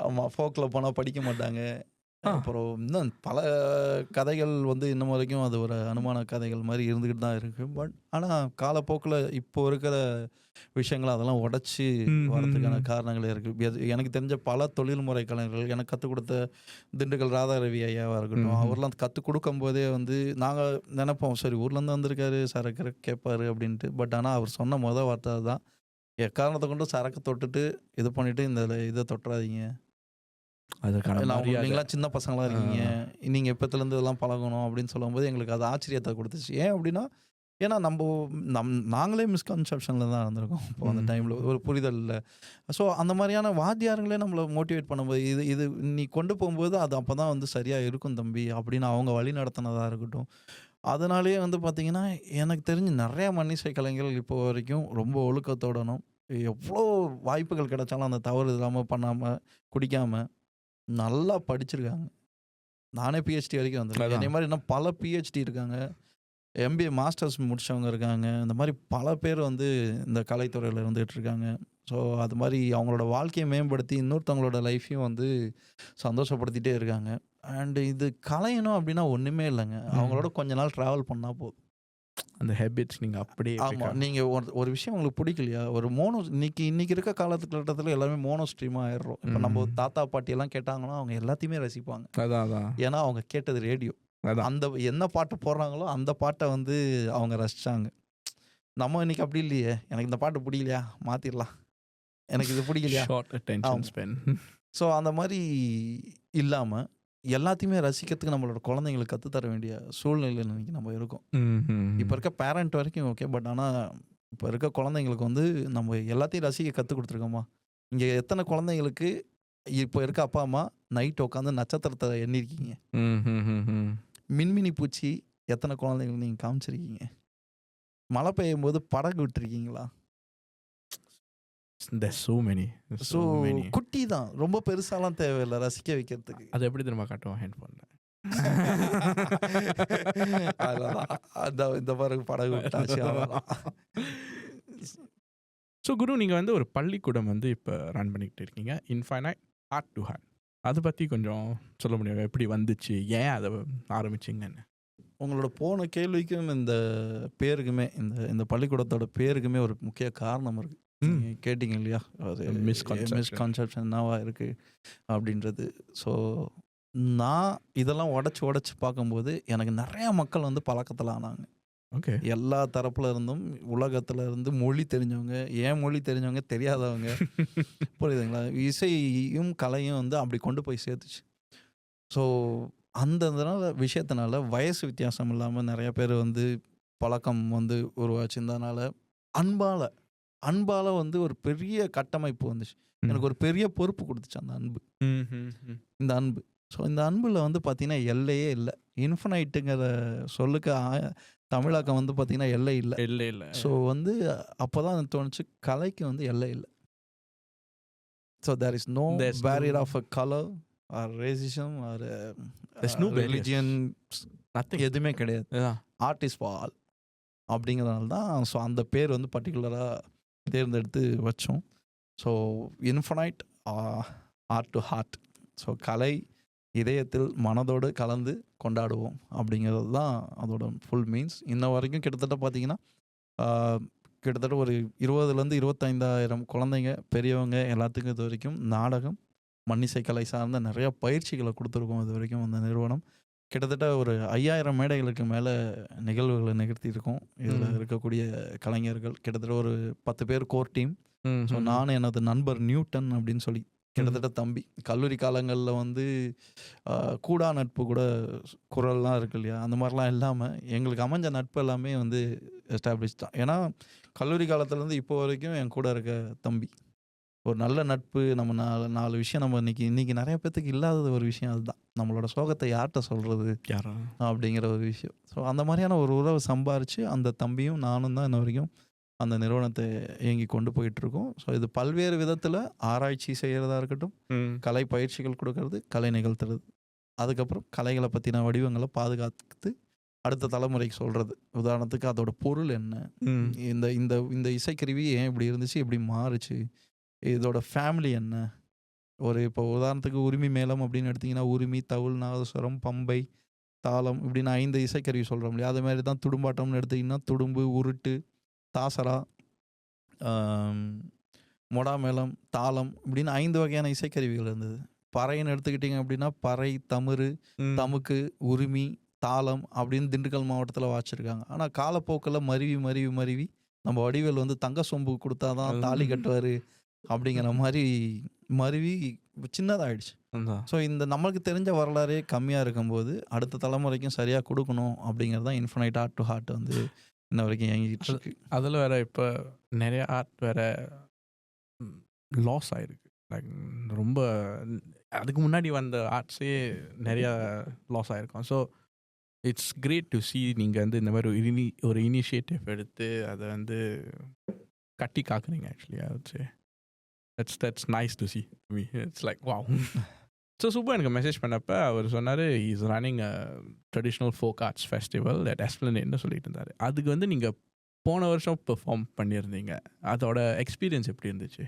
ஆமாம், ஃபோக்கில் போனால் படிக்க மாட்டாங்க. அப்புறம் இன்னும் பல கதைகள் வந்து இன்னும் வரைக்கும் அது ஒரு அனுமான கதைகள் மாதிரி இருந்துக்கிட்டு தான் இருக்குது. பட் ஆனால் காலப்போக்கில் இப்போ இருக்கிற விஷயங்களை அதெல்லாம் உடச்சி வரதுக்கான காரணங்கள் இருக்குது. எனக்கு தெரிஞ்ச பல தொழில்முறை கலைஞர்கள் எனக்கு கற்றுக் கொடுத்த திண்டுக்கல் ராதாரவி ஐயாவாக இருக்கட்டும், அவர்லாம் கற்றுக் கொடுக்கும்போதே வந்து நாங்கள் நினைப்போம், சரி ஊர்லேருந்து வந்திருக்காரு, சரக்கு கேட்பாரு அப்படின்ட்டு. பட் ஆனால் அவர் சொன்ன வார்த்தை தான், எக்காரணத்தை கொண்டு சரக்கு தொட்டுட்டு இது பண்ணிவிட்டு இந்த இதை தொட்டுறாதீங்க, நீங்களாம் சின்ன பசங்களாக இருக்கீங்க, நீங்கள் இப்போத்துலேருந்து இதெல்லாம் பழகணும் அப்படின்னு சொல்லும்போது எங்களுக்கு அது ஆச்சரியத்தை கொடுத்துச்சு. ஏன் அப்படின்னா, ஏன்னா நாங்களே மிஸ்கன்செப்ஷனில் தான் இருந்திருக்கோம் இப்போ அந்த டைமில், ஒரு புரிதல் இல்லை. ஸோ அந்த மாதிரியான வாத்தியாரங்களே நம்மளை மோட்டிவேட் பண்ணும்போது இது நீ கொண்டு போகும்போது அது அப்போ தான் வந்து சரியாக இருக்கும் தம்பி அப்படின்னு அவங்க வழி நடத்தினதாக இருக்கட்டும். அதனாலேயே வந்து பார்த்திங்கன்னா எனக்கு தெரிஞ்சு நிறையா மன்னிசை கலைஞர்கள் இப்போ வரைக்கும் ரொம்ப ஒழுக்கத்தோடனும், எவ்வளோ வாய்ப்புகள் கிடைச்சாலும் அந்த தவறு இல்லாமல் பண்ணாமல் குடிக்காமல் நல்லா படிச்சிருக்காங்க. நானே பிஹெச்டி வரைக்கும் வந்திருக்கேன். அதே மாதிரி இன்னும் பல பிஹெச்டி இருக்காங்க, எம்பிஏ மாஸ்டர்ஸ் முடித்தவங்க இருக்காங்க. இந்த மாதிரி பல பேர் வந்து இந்த கலைத்துறையில் இருந்துகிட்டு இருக்காங்க. ஸோ அது மாதிரி அவங்களோட வாழ்க்கையை மேம்படுத்தி இன்னொருத்தவங்களோட லைஃப்பையும் வந்து சந்தோஷப்படுத்திகிட்டே இருக்காங்க. அண்டு இது கலையணும் அப்படின்னா ஒன்றுமே இல்லைங்க, அவங்களோட கொஞ்ச நாள் ட்ராவல் பண்ணால் போதும். அந்த ஹேபிட்ஸ் நீங்கள் அப்படியே ஆமாம், நீங்கள் ஒரு விஷயம் உங்களுக்கு பிடிக்கலையா, ஒரு இன்னைக்கு இருக்க காலகட்டத்தில் எல்லாமே மோனோ ஸ்ட்ரீமாக ஆயிடுறோம். இப்போ நம்ம தாத்தா பாட்டியெல்லாம் கேட்டாங்கன்னா அவங்க எல்லாத்தையுமே ரசிப்பாங்க. அதான் ஏன்னா அவங்க கேட்டது ரேடியோ, அந்த என்ன பாட்டு போடுறாங்களோ அந்த பாட்டை வந்து அவங்க ரசித்தாங்க. நம்ம இன்னைக்கு அப்படி இல்லையே, எனக்கு இந்த பாட்டு பிடிக்கலையா மாற்றிடலாம், எனக்கு இது பிடிக்கலையா. ஸோ அந்த மாதிரி இல்லாமல் எல்லாத்தையுமே ரசிக்கிறதுக்கு நம்மளோட குழந்தைங்களுக்கு கற்றுத்தர வேண்டிய சூழ்நிலையில் இன்னைக்கு நம்ம இருக்கோம். இப்போ இருக்க பேரண்ட் வரைக்கும் ஓகே, பட் ஆனால் இப்போ இருக்க குழந்தைங்களுக்கு வந்து நம்ம எல்லாத்தையும் ரசிக்க கற்றுக் கொடுத்துருக்கோமா? இங்கே எத்தனை குழந்தைங்களுக்கு இப்போ இருக்க அப்பா அம்மா நைட் உட்காந்து நட்சத்திரத்தை எண்ணிருக்கீங்க? மின்மினி பூச்சி எத்தனை குழந்தைங்களுக்கு நீங்கள் காமிச்சிருக்கீங்க? மழை பெய்யும் போது படகு விட்டுருக்கீங்களா? ஸோ குட்டி தான், ரொம்ப பெருசாலாம் தேவையில்லை ரசிக்க வைக்கிறதுக்கு. அது எப்படி திரும்ப காட்டுவோம் ஹேண்ட்ஃபோனில், இந்த மாதிரி படகு விட்டாச்சு. ஸோ குரு, நீங்கள் வந்து ஒரு பள்ளிக்கூடம் வந்து இப்போ ரன் பண்ணிக்கிட்டு இருக்கீங்க, இன்ஃபைனைட் ஹார்ட் டு ஹார்ட். அதை பற்றி கொஞ்சம் சொல்ல முடியும், எப்படி வந்துச்சு, ஏன் அதை ஆரம்பிச்சிங்கன்னு? உங்களோட போன கேள்விக்கும் இந்த பேருக்குமே, இந்த பள்ளிக்கூடத்தோட பேருக்குமே ஒரு முக்கிய காரணம் இருக்குது. கேட்டிங்க இல்லையா, அது மிஸ்கான்செப்ஷன் என்னவா இருக்குது அப்படின்றது. ஸோ நான் இதெல்லாம் உடச்சி பார்க்கும்போது எனக்கு நிறையா மக்கள் வந்து பழக்கத்தில் ஆனாங்க. ஓகே, எல்லா தரப்புல இருந்தும், உலகத்தில் இருந்து, மொழி தெரிஞ்சவங்க, ஏன் மொழி தெரிஞ்சவங்க, தெரியாதவங்க, புரியுதுங்களா. இசையும் கலையும் வந்து அப்படி கொண்டு போய் சேர்த்துச்சு. ஸோ அந்தனால விஷயத்தினால வயசு வித்தியாசம் இல்லாமல் நிறைய பேர் வந்து பழக்கம் வந்து உருவாச்சுன்றதுனால அன்பால் வந்து ஒரு பெரிய கட்டமைப்பு வந்துச்சு. எனக்கு ஒரு பெரிய பொறுப்பு கொடுத்துச்சு அந்த அன்பு. இந்த அன்பு, ஸோ இந்த அன்பில் வந்து பார்த்தீங்கன்னா எல்லையே இல்லை. இன்ஃபனைட்டுங்கிற சொல்லுக்கு தமிழாக்கம் வந்து பார்த்தீங்கன்னா எல்லை இல்லை. ஸோ வந்து அப்போ தான் தோணுச்சு, கலைக்கு வந்து எல்லை இல்லை. So there is no barrier of a colour or racism or religion, எதுவுமே கிடையாது. ஆர்ட் இஸ் ஃபார் ஆல் அப்படிங்கிறதுனால தான் ஸோ அந்த பேர் வந்து பர்டிகுலராக தேர்ந்தெடுத்து வச்சோம். So infinite art to heart, so கலை இதயத்தில் மனதோடு கலந்து கொண்டாடுவோம் அப்படிங்கிறது தான் அதோட ஃபுல் மீன்ஸ். இன்ன வரைக்கும் கிட்டத்தட்ட பார்த்தீங்கன்னா கிட்டத்தட்ட ஒரு 20,000 25,000 குழந்தைங்க, பெரியவங்க எல்லாத்துக்கும் இது வரைக்கும் நாடகம், மன்னிசை கலை சார்ந்த நிறைய பயிற்சிகளை கொடுத்துருக்கோம். இது வரைக்கும் அந்த நிறுவனம் கிட்டத்தட்ட ஒரு 5,000 மேடைகளுக்கு மேலே நிகழ்வுகளை நிகழ்த்தியிருக்கோம். இதில் இருக்கக்கூடிய கலைஞர்கள் கிட்டத்தட்ட ஒரு 10 பேர் கோர் டீம். ஸோ நானும் எனது நண்பர் நியூட்டன் அப்படின்னு சொல்லி, கிட்டத்தட்ட தம்பி, கல்லூரி காலங்களில் வந்து கூடா நட்பு கூட குரல்லாம் இருக்கு இல்லையா, அந்த மாதிரிலாம் இல்லாமல் எங்களுக்கு அமைஞ்ச நட்பு எல்லாமே வந்து எஸ்டாப்ளிஷ் தான். ஏன்னா கல்லூரி காலத்துலேருந்து இப்போ வரைக்கும் என் கூட இருக்க தம்பி ஒரு நல்ல நட்பு, நம்ம 4 விஷயம் நம்ம இன்னைக்கு நெறைய பேத்துக்கு இல்லாதது ஒரு விஷயம் அதுதான். நம்மளோட சோகத்த யார்ட்ட சொல்றது? யாரா? அப்படிங்கிற ஒரு விஷயம். ஸோ அந்த மாரியான ஒரு உறவ சம்பாரிச்சு, அந்த தம்பியும் நானும் தான் இன்ன வரைக்கும் அந்த நிறுவனத்த இயங்கி கொண்டு போயிட்டுருக்கோம். ஸோ இது பல்வேறு விதத்தில ஆராய்ச்சி செய்றதா இருக்கட்டும், ம். கலை பயிற்சிகள் குடுக்கறது, கலை நிகழ்த்துறது. அதுக்கப்புறம் கலைகள பத்தின வடிவங்கள பாதுகாத்து அடுத்த தலைமுறைக்கு சொல்றது. உதாரணத்துக்கு அதோட பொருள் என்ன? ம். இந்த இந்த இந்த இசைக்கருவி ஏன் இப்படி இருந்துச்சு? எப்படி மாறுச்சு? இதோட ஃபேமிலி என்ன? இப்போ உதாரணத்துக்கு உருமி மேளம் அப்படின்னு எடுத்தீங்கன்னா, உருமி, தவுள், நாதஸ்வரம், பம்பை, தாளம் இப்படின்னு 5 இசைக்கருவி சொல்றோம் இல்லையா? அதேமாரி தான் துடும்பாட்டம்னு எடுத்தீங்கன்னா, துடும்பு, உருட்டு, தாசரா, ஆம், மொடா மேளம், தாளம் இப்படின்னு 5 வகையான இசைக்கருவிகள் இருந்தது. பறைன்னு எடுத்துக்கிட்டீங்க அப்படின்னா, பறை, தமுறு, ம். தமுக்கு, உருமி, தாளம் அப்படின்னு திண்டுக்கல் மாவட்டத்தில வாச்சிருக்காங்க. ஆனா காலப்போக்குல மருவி நம்ம வடிவேலு வந்து தங்க சொம்பு குடுத்தா தான் தாலி கட்டுவாரு அப்படிங்கிற மாரி மருவி சின்னதாயிடுச்சு. அதான். ஸோ இந்த நம்மளுக்கு தெரிஞ்ச வரலாறே கம்மியா இருக்கும்போது, அடுத்த தலைமுறைக்கும் சரியா குடுக்கணும் அப்படிங்கிறது தான் இன்ஃபினைட் ஹார்ட் டூ ஹார்ட் வந்து இன்ன வரைக்கும் இயங்கிட்டு இருக்கு. அதில் வேற இப்போ நிறைய ஆர்ட் வேற லாஸ் ஆயிருக்கு. லைக் ரொம்ப அதுக்கு முன்னாடி வந்த ஆர்ட்ஸே நிறையா லாஸ் ஆயிருக்கும். So it's great to see நீங்கள் வந்து இந்த மாதிரி ஒரு இனிஷியேட்டிவ் எடுத்து அதை வந்து கட்டி காக்குறீங்க. ஆக்சுவலி ஆச்சு that's nice to see me. It's like wow. So super. எனக்கு மெசேஜ் பண்ணப்போ அவர் சொன்னார் is running a traditional folk arts festival at எஸ்பிளனேட்னு சொல்லிட்டு இருந்தார். அதுக்கு வந்து நீங்கள் போன வருஷம் பெர்ஃபார்ம் பண்ணியிருந்தீங்க. அதோட எக்ஸ்பீரியன்ஸ் எப்படி இருந்துச்சு?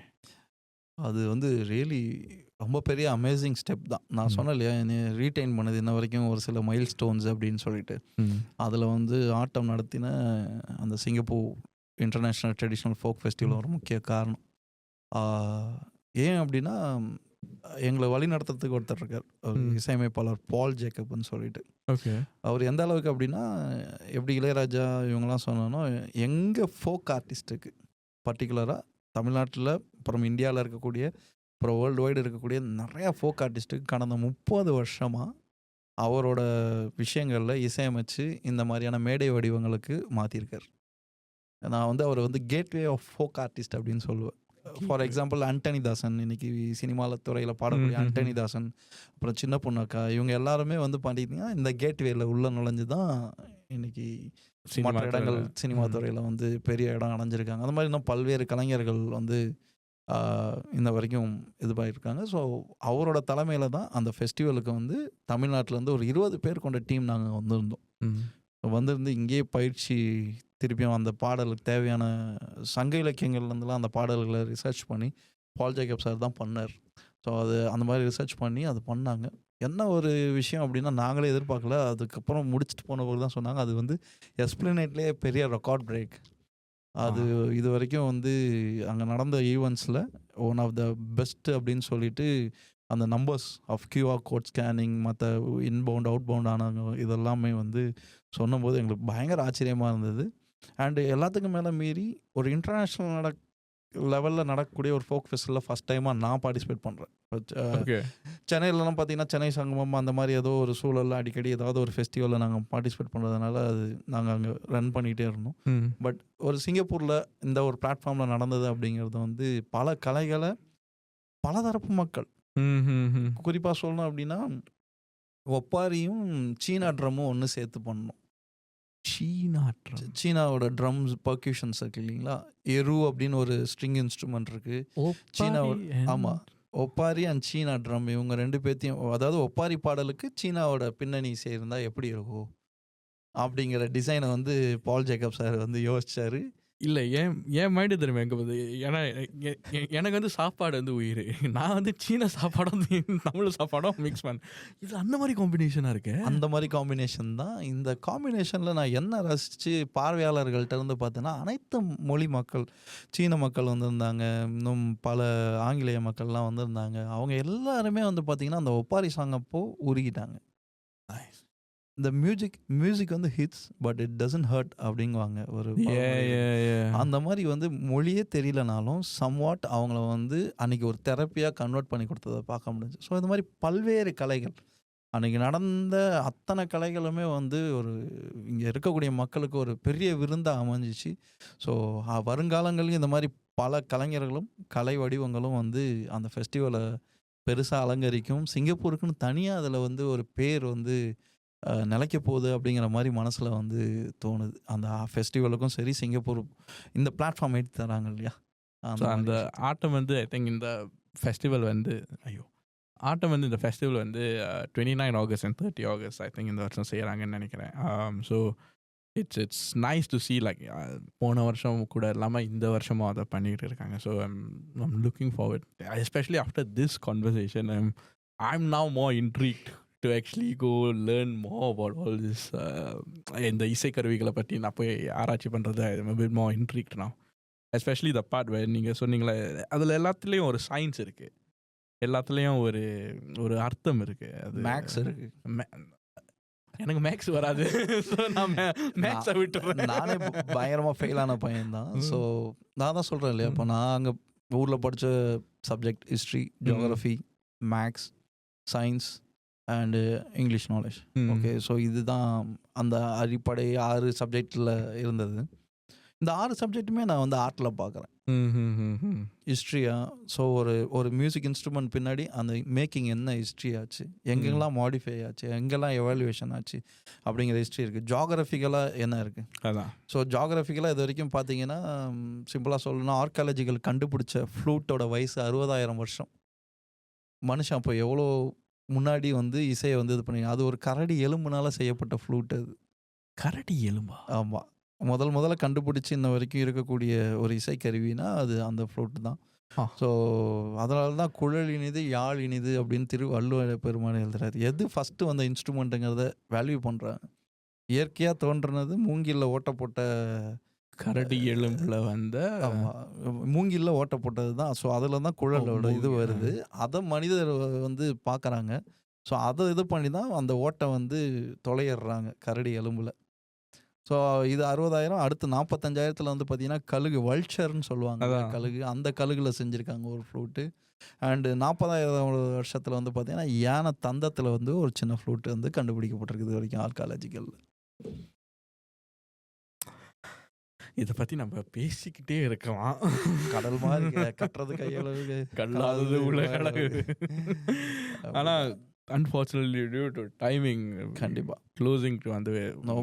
அது வந்து ரியலி ரொம்ப பெரிய அமேசிங் ஸ்டெப் தான். நான் சொன்னேன் இல்லையா, என்னைய ரீடெயின் பண்ணது இன்ன வரைக்கும் ஒரு சில மைல் ஸ்டோன்ஸ் அப்படின்னு சொல்லிட்டு. அதில் வந்து ஆட்டம் நடத்தின அந்த Singapore international traditional folk festival ஒரு முக்கிய காரணம். ஏன் அப்படின்னா, எங்களை வழி நடத்துறதுக்கு ஒருத்தர் இருக்கார். ஒரு இசையமைப்பாளர் பால் ஜேக்கப்னு சொல்லிட்டு. ஓகே. அவர் எந்த அளவுக்கு அப்படின்னா, எப்படி இளையராஜா இவங்கெல்லாம் சொன்னோன்னா, எங்கள் ஃபோக் ஆர்டிஸ்ட்டுக்கு பர்டிகுலராக தமிழ்நாட்டில், அப்புறம் இந்தியாவில் இருக்கக்கூடிய, அப்புறம் வேர்ல்டு வைடு இருக்கக்கூடிய நிறையா ஃபோக் ஆர்டிஸ்ட்டுக்கு கடந்த 30 வருஷமாக அவரோட விஷயங்களில் இசையமைச்சு இந்த மாதிரியான மேடை வடிவங்களுக்கு மாற்றிருக்கார். நான் வந்து அவர் வந்து கேட்வே ஆஃப் ஃபோக் ஆர்டிஸ்ட் அப்படின்னு சொல்லுவேன். ஃபார் எக்ஸாம்பிள் ஆண்டனி தாசன், இன்னைக்கு சினிமாவில் துறையில் பாடக்கூடிய ஆண்டனி தாசன், அப்புறம் சின்ன பொண்ணக்கா, இவங்க எல்லாருமே வந்து பார்த்தீங்கன்னா இந்த கேட்வேல உள்ள நுழைஞ்சு தான் இன்னைக்கு மற்ற இடங்கள் சினிமா துறையில் வந்து பெரிய இடம் அடைஞ்சிருக்காங்க. அந்த மாதிரி இன்னும் பல்வேறு கலைஞர்கள் வந்து இன்ன வரைக்கும் இது பண்ணியிருக்காங்க. ஸோ அவரோட தலைமையில் தான் அந்த ஃபெஸ்டிவலுக்கு வந்து தமிழ்நாட்டிலேருந்து ஒரு 20 பேர் கொண்ட டீம் நாங்கள் வந்திருந்தோம். வந்திருந்து இங்கேயே பயிற்சி திருப்பியும் அந்த பாடலுக்கு தேவையான சங்க இலக்கியங்கள்லேருந்துலாம் அந்த பாடல்களை ரிசர்ச் பண்ணி பால் ஜேக்கப் சார் தான் பண்ணார். ஸோ அது அந்த மாதிரி ரிசர்ச் பண்ணி அது பண்ணாங்க. என்ன ஒரு விஷயம் அப்படின்னா, நாங்களே எதிர்பார்க்கல. அதுக்கப்புறம் முடிச்சுட்டு போனவங்க தான் சொன்னாங்க, அது வந்து எஸ்பிளனேட்லேயே பெரிய ரெக்கார்ட் பிரேக். அது இது வரைக்கும் வந்து அங்கே நடந்த ஈவெண்ட்ஸில் ஒன் ஆஃப் த பெஸ்ட் அப்படின்னு சொல்லிட்டு அந்த numbers of QR code scanning, மற்ற இன்பவுண்ட் அவுட்பவுண்ட் ஆனாங்க இதெல்லாமே வந்து சொன்னபோது எங்களுக்கு பயங்கர ஆச்சரியமாக இருந்தது. அண்டு எல்லாத்துக்கும் மேலே மீறி ஒரு இன்டர்நேஷ்னல் லெவலில் நடக்கக்கூடிய ஒரு ஃபோக் ஃபெஸ்டிவலில் ஃபஸ்ட் டைமாக நான் பார்ட்டிசிபேட் பண்ணுறேன். சென்னையிலலாம் பார்த்தீங்கன்னா சென்னை சங்கமம் அந்த மாதிரி ஏதோ ஒரு சூழலில் அடிக்கடி ஏதாவது ஒரு ஃபெஸ்டிவலில் நாங்கள் பார்ட்டிசிபேட் பண்ணுறதுனால அது நாங்கள் அங்கே ரன் பண்ணிகிட்டே இருந்தோம். பட் ஒரு சிங்கப்பூரில் இந்த ஒரு பிளாட்ஃபார்மில் நடந்தது அப்படிங்கிறது வந்து பல கலைகளை பலதரப்பு மக்கள், குறிப்பாக சொல்லணும் அப்படின்னா ஒப்பாரியும் சீனா ட்ரம்மும் ஒன்று சேர்த்து பண்ணோம். சீனாவோட ட்ரம்ஸ் பர்க்யூஷன்ஸ் இருக்கு இல்லைங்களா, எரு அப்படின்னு ஒரு ஸ்ட்ரிங் இன்ஸ்ட்ருமெண்ட் இருக்கு சீனாவோட. ஆமாம், ஒப்பாரி அண்ட் சீனா ட்ரம் இவங்க 2 பேர்த்தையும், அதாவது ஒப்பாரி பாடலுக்கு சீனாவோட பின்னணி இசை இருந்தால் எப்படி இருக்கும் அப்படிங்கிற டிசைனை வந்து பால் ஜேக்கப் சார் வந்து யோசிச்சாரு. இல்லை, ஏன் மைண்டு தெரியுமா எங்கே போகுது? ஏன்னா எனக்கு வந்து சாப்பாடு வந்து உயிர். நான் வந்து சீன சாப்பாடும் தமிழ் சாப்பாடும் மிக்ஸ் பண்ண, இது அந்த மாதிரி காம்பினேஷனாக இருக்கு. அந்த மாதிரி காம்பினேஷன் தான். இந்த காம்பினேஷனில் நான் என்ன ரசித்து பார்வையாளர்கள்ட்ட இருந்து பார்த்தேன்னா, அனைத்து மொழி மக்கள், சீன மக்கள் வந்திருந்தாங்க, இன்னும் பல ஆங்கிலேய மக்கள்லாம் வந்திருந்தாங்க. அவங்க எல்லாருமே வந்து பார்த்திங்கன்னா அந்த ஒப்பாரி சாங் அப்போ உருகிட்டாங்க. இந்த மியூசிக் வந்து hits but it doesn't hurt அப்படிங்குவாங்க ஒரு. அந்த மாதிரி வந்து மொழியே தெரியலனாலும் சம்வாட் அவங்கள வந்து அன்னைக்கு ஒரு தெரப்பியாக கன்வெர்ட் பண்ணி கொடுத்ததை பார்க்க முடிஞ்சு. ஸோ இந்த மாதிரி பல்வேறு கலைகள் அன்னைக்கு நடந்த அத்தனை கலைகளுமே வந்து ஒரு இங்கே இருக்கக்கூடிய மக்களுக்கு ஒரு பெரிய விருந்தாக அமைஞ்சிச்சு. ஸோ வருங்காலங்களில் இந்த மாதிரி பல கலைஞர்களும் கலை வடிவங்களும் வந்து அந்த ஃபெஸ்டிவலை பெருசாக அலங்கரிக்கும். சிங்கப்பூருக்குன்னு தனியாக அதில் வந்து ஒரு பேர் வந்து நிலைக்க போகுது அப்படிங்கிற மாதிரி மனசில் வந்து தோணுது. அந்த ஃபெஸ்டிவலுக்கும் சரி, சிங்கப்பூர் இந்த பிளாட்ஃபார்ம் எடுத்து தராங்க இல்லையா, ஸோ அந்த ஆட்டம் வந்து ஐ திங்க் இந்த ஃபெஸ்டிவல் வந்து ஆட்டம் வந்து இந்த ஃபெஸ்டிவல் வந்து 29 August and 30 August I think இந்த வருஷம் செய்கிறாங்கன்னு நினைக்கிறேன். So it's nice to see like போன வருஷம் கூட இல்லாமல் இந்த வருஷமும் அதை பண்ணிகிட்டு இருக்காங்க. So I'm looking forward especially after this conversation I'm now more intrigued to actually go learn more about all this இந்த இசைக்கருவிகளை பற்றி நான் போய் ஆராய்ச்சி பண்ணுறது I'm a bit more intrigued now, especially the part where நீங்கள் சொன்னீங்களே அதில் எல்லாத்துலேயும் ஒரு சயின்ஸ் இருக்குது, எல்லாத்துலேயும் ஒரு ஒரு அர்த்தம் இருக்குது. அது மேக்ஸ் இருக்கு. எனக்கு மேக்ஸ் வராது. ஸோ நான் மேக்ஸை விட்டுறேன். நானே பயங்கரமாக ஃபெயிலான பையன்தான். ஸோ நான் தான் சொல்கிறேன் இல்லையா, இப்போ நான் அங்கே ஊரில் படித்த subject history, geography, maths, science and English knowledge. Okay, so இதுதான் அந்த அடிப்படை 6 சப்ஜெக்டில் இருந்தது. இந்த 6 சப்ஜெக்ட்டுமே நான் வந்து ஆர்ட்டில் பார்க்குறேன். ஹிஸ்ட்ரியா, ஸோ ஒரு மியூசிக் இன்ஸ்ட்ருமெண்ட் பின்னாடி அந்த மேக்கிங் என்ன ஹிஸ்ட்ரி ஆச்சு, எங்கெங்கெல்லாம் மாடிஃபை ஆச்சு, எங்கெல்லாம் எவாலுவேஷன் ஆச்சு அப்படிங்கிற ஹிஸ்ட்ரி இருக்குது. ஜியாகிரபிக்கலாக என்ன இருக்குது, அதான். ஸோ ஜியாகிரபிக்கலாக இது வரைக்கும் பார்த்தீங்கன்னா சிம்பிளாக சொல்லணும்னா ஆர்காலஜிக்கல் கண்டுபிடிச்ச ஃப்ளூட்டோட வயசு 60,000 வருஷம். மனுஷன் அப்போ எவ்வளோ முன்னாடி வந்து இசையை வந்து இது பண்ணி, அது ஒரு கரடி எலும்புனால செய்யப்பட்ட ஃப்ளூட். அது கரடி எலும்பா? ஆமாம், முதல்ல கண்டுபிடிச்சி இன்ன வரைக்கும் இருக்கக்கூடிய ஒரு இசைக்கருவினா அது அந்த ஃப்ளூட் தான். ஸோ அதனால தான் குழல் இனிது யாழ் இனிது அப்படின்னு திருவள்ளுவர் பெருமாள் எழுதுறாரு. எது ஃபஸ்ட்டு வந்த இன்ஸ்ட்ருமெண்ட்டுங்கிறத வேல்யூ பண்ணுறாங்க. இயற்கையாக தோன்றுனது மூங்கில்ல ஓட்ட போட்ட கரடி எலும்புல வந்த மூங்கில்ல ஓட்ட போட்டது தான். ஸோ அதில் தான் குழலோட இது வருது. அதை மனிதர் வந்து பார்க்குறாங்க. ஸோ அதை இது பண்ணி தான் அந்த ஓட்டை வந்து தொலையிடுறாங்க கரடி எலும்பில். ஸோ இது 60,000. அடுத்து 45,000 வந்து பார்த்தீங்கன்னா கழுகு, வல்ச்சர்ன்னு சொல்லுவாங்க கழுகு, அந்த கழுகுல செஞ்சுருக்காங்க ஒரு ஃப்ளூட்டு. அண்டு 40,000 வருஷத்தில் வந்து பார்த்தீங்கன்னா யானை தந்தத்தில் வந்து ஒரு சின்ன ஃப்ளூட்டு வந்து கண்டுபிடிக்கப்பட்டிருக்குது வரைக்கும் ஆர்காலஜிக்கலில். இதை பற்றி நம்ம பேசிக்கிட்டே இருக்கலாம். கடல் மாதிரி கட்டுறது கையளவு கல்லாதது உலகளவு. ஆனால் அன்ஃபார்ச்சுனேட்லி டியூ டு டைமிங் கண்டிப்பாக க்ளோசிங் வந்து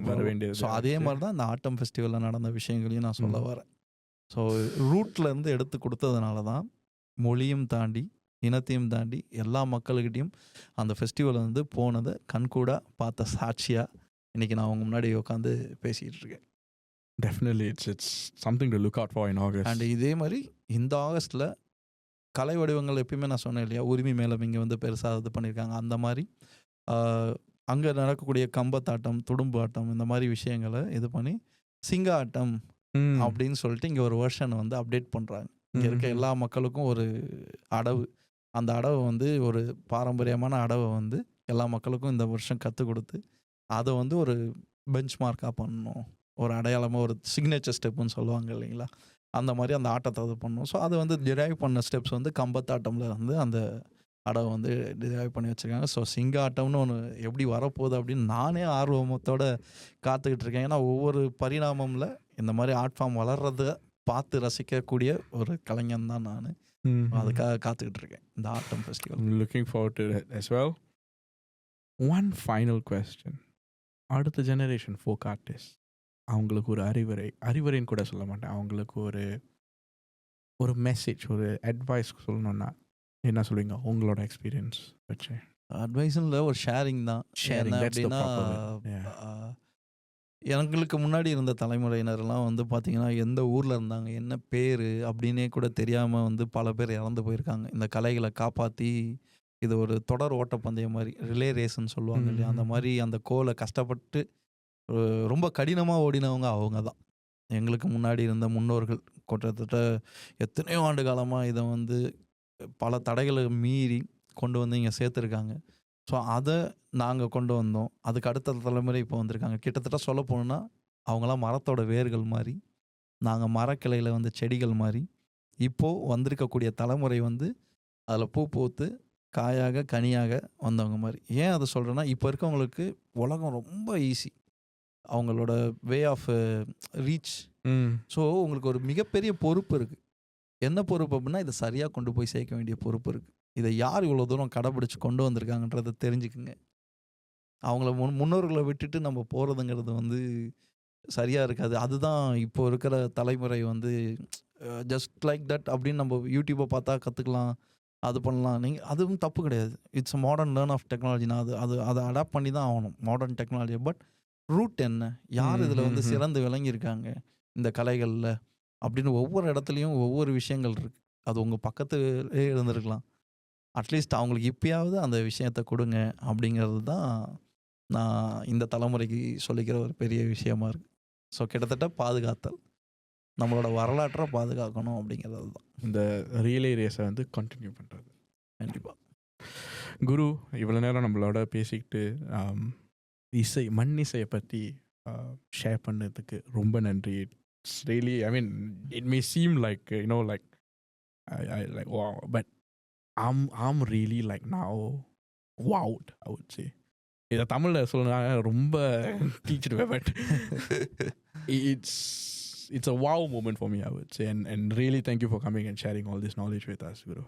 வர வேண்டியது. ஸோ அதே மாதிரி தான் இந்த ஆட்டம் ஃபெஸ்டிவலில் நடந்த விஷயங்களையும் நான் சொல்ல வரேன். ஸோ ரூட்லேருந்து எடுத்து கொடுத்ததுனால தான் மொழியும் தாண்டி இனத்தையும் தாண்டி எல்லா மக்கள்கிட்டையும் அந்த ஃபெஸ்டிவல் வந்து போனதை கண்கூடாக பார்த்த சாட்சியாக இன்றைக்கி நான் அவங்க முன்னாடி உட்காந்து பேசிகிட்டு இருக்கேன். Definitely it's something to look out for in August. And இதே மாதிரி இந்த ஆகஸ்ட்டில் கலை வடிவங்கள் எப்பயுமே நான் சொன்னேன் இல்லையா, உரிமை மேலம் இங்கே வந்து பெருசாக இது பண்ணியிருக்காங்க. அந்த மாதிரி அங்கே நடக்கக்கூடிய கம்பத்தாட்டம், துடும்பு ஆட்டம், இந்த மாதிரி விஷயங்களை இது பண்ணி சிங்க ஆட்டம் அப்படின்னு சொல்லிட்டு இங்கே ஒரு வெர்ஷன் வந்து அப்டேட் பண்ணுறாங்க. இங்கே இருக்க எல்லா மக்களுக்கும் ஒரு அடவு, அந்த அடவை வந்து ஒரு பாரம்பரியமான அடவை வந்து எல்லா மக்களுக்கும் இந்த வருஷம் கற்றுக் கொடுத்து அதை வந்து ஒரு பெஞ்ச் மார்க்காக பண்ணணும், ஒரு அடையாளமாக, ஒரு சிக்னேச்சர் ஸ்டெப்புன்னு சொல்லுவாங்க இல்லைங்களா, அந்த மாதிரி அந்த ஆட்டத்தை இது பண்ணணும். ஸோ அது வந்து டிரைவ் பண்ண ஸ்டெப்ஸ் வந்து கம்பத்தாட்டமில் வந்து அந்த அடவை வந்து டிரைவ் பண்ணி வச்சுருக்காங்க. ஸோ சிங்க ஆட்டம்னு ஒன்று எப்படி வரப்போகுது அப்படின்னு நானே ஆர்வமத்தோடு காத்துக்கிட்டு இருக்கேன். ஏன்னா ஒவ்வொரு பரிணாமமில் இந்த மாதிரி ஆர்ட் ஃபார்ம் வளர்றத பார்த்து ரசிக்கக்கூடிய ஒரு கலைஞன் தான் நான். அதுக்காக காத்துக்கிட்டு இருக்கேன் இந்த ஆட்டம் festival. Looking forward to it as well. One final question. அடுத்த ஜெனரேஷன் ஃபோக் ஆர்டிஸ்ட் அவங்களுக்கு ஒரு அறிவுரைன்னு கூட சொல்ல மாட்டேன், அவங்களுக்கு ஒரு மெசேஜ், ஒரு அட்வைஸ் சொல்லணும்னா என்ன சொல்லுவீங்க உங்களோட எக்ஸ்பீரியன்ஸ் வச்சு? அட்வைஸ்ல ஒரு ஷேரிங் தான். அப்படின்னா எங்களுக்கு முன்னாடி இருந்த தலைமுறையினர்லாம் வந்து பார்த்திங்கன்னா எந்த ஊரில் இருந்தாங்க, என்ன பேர் அப்படின்னே கூட தெரியாமல் வந்து பல பேர் இறந்து போயிருக்காங்க. இந்த கலைகளை காப்பாற்றி இது ஒரு தொடர் ஓட்டப்பந்தயம் மாதிரி, ரிலே ரேஸ்ன்னு சொல்லுவாங்க இல்லையா, அந்த மாதிரி அந்த கோலை கஷ்டப்பட்டு ரொம்ப கடினமாக ஓடினவங்க அவங்க தான். எங்களுக்கு முன்னாடி இருந்த முன்னோர்கள் கிட்டத்தட்ட எத்தனையோ ஆண்டு காலமாக இதை வந்து பல தடைகளை மீறி கொண்டு வந்து இங்கே சேர்த்துருக்காங்க. ஸோ அதை நாங்கள் கொண்டு வந்தோம். அதுக்கு அடுத்த தலைமுறை இப்போ வந்திருக்காங்க. கிட்டத்தட்ட சொல்ல போனோன்னா அவங்களாம் மரத்தோட வேர்கள் மாதிரி, நாங்கள் மரக்கிளையில் வந்து செடிகள் மாதிரி. இப்போது வந்திருக்கக்கூடிய தலைமுறை வந்து அதில் பூ பூத்து காயாக கனியாக வந்தவங்க மாதிரி. ஏன் அதை சொல்கிறேன்னா, இப்போ இருக்கவங்களுக்கு உலகம் ரொம்ப ஈஸி. அவங்களோட வே ஆஃப் ரீச். ஸோ உங்களுக்கு ஒரு மிகப்பெரிய பொறுப்பு இருக்குது. என்ன பொறுப்பு அப்படின்னா, இதை சரியாக கொண்டு போய் சேர்க்க வேண்டிய பொறுப்பு இருக்குது. இதை யார் இவ்வளோ தூரம் கடைப்பிடிச்சு கொண்டு வந்திருக்காங்கன்றதை தெரிஞ்சுக்குங்க. அவங்கள முன்னோர்களை விட்டுட்டு நம்ம போகிறதுங்கிறது வந்து சரியாக இருக்காது. அதுதான் இப்போ இருக்கிற தலைமுறை வந்து ஜஸ்ட் லைக் தட் அப்படின்னு நம்ம யூடியூப்பை பார்த்தா கற்றுக்கலாம், அது பண்ணலாம். நீங்கள் அதுவும் தப்பு கிடையாது. It's a modern learn of technology. நான் அதை அடாப்ட் பண்ணி தான் ஆகணும் மாடர்ன் டெக்னாலஜி. பட் ரூட் என்ன, யார் இதில் வந்து சிறந்து விளங்கியிருக்காங்க இந்த கலைகளில் அப்படின்னு ஒவ்வொரு இடத்துலையும் ஒவ்வொரு விஷயங்கள் இருக்குது. அது உங்கள் பக்கத்துலேயே இருந்திருக்கலாம். அட்லீஸ்ட் அவங்களுக்கு இப்பயாவது அந்த விஷயத்தை கொடுங்க அப்படிங்கிறது தான் நான் இந்த தலைமுறைக்கு சொல்லிக்கிற ஒரு பெரிய விஷயமா இருக்குது. ஸோ கிட்டத்தட்ட பாதுகாத்தல், நம்மளோட வரலாற்றை பாதுகாக்கணும் அப்படிங்கிறது தான் இந்த ரியலே ரேஸை வந்து கண்டினியூ பண்ணுறது. கண்டிப்பாக. குரு இவ்வளோ நேரம் நம்மளோட பேசிக்கிட்டு இசை, மண் இசையை பற்றி ஷேர் பண்ணதுக்கு ரொம்ப நன்றி. It's really, I mean, it may seem like like I like wow, but I'm really like now wowed, I would say. இதை தமிழில் சொல்லணும்னா ரொம்ப டீச்சிடுவேன், but it's a wow moment for me, I would say, and really thank you for coming and sharing all this knowledge with us, Guru.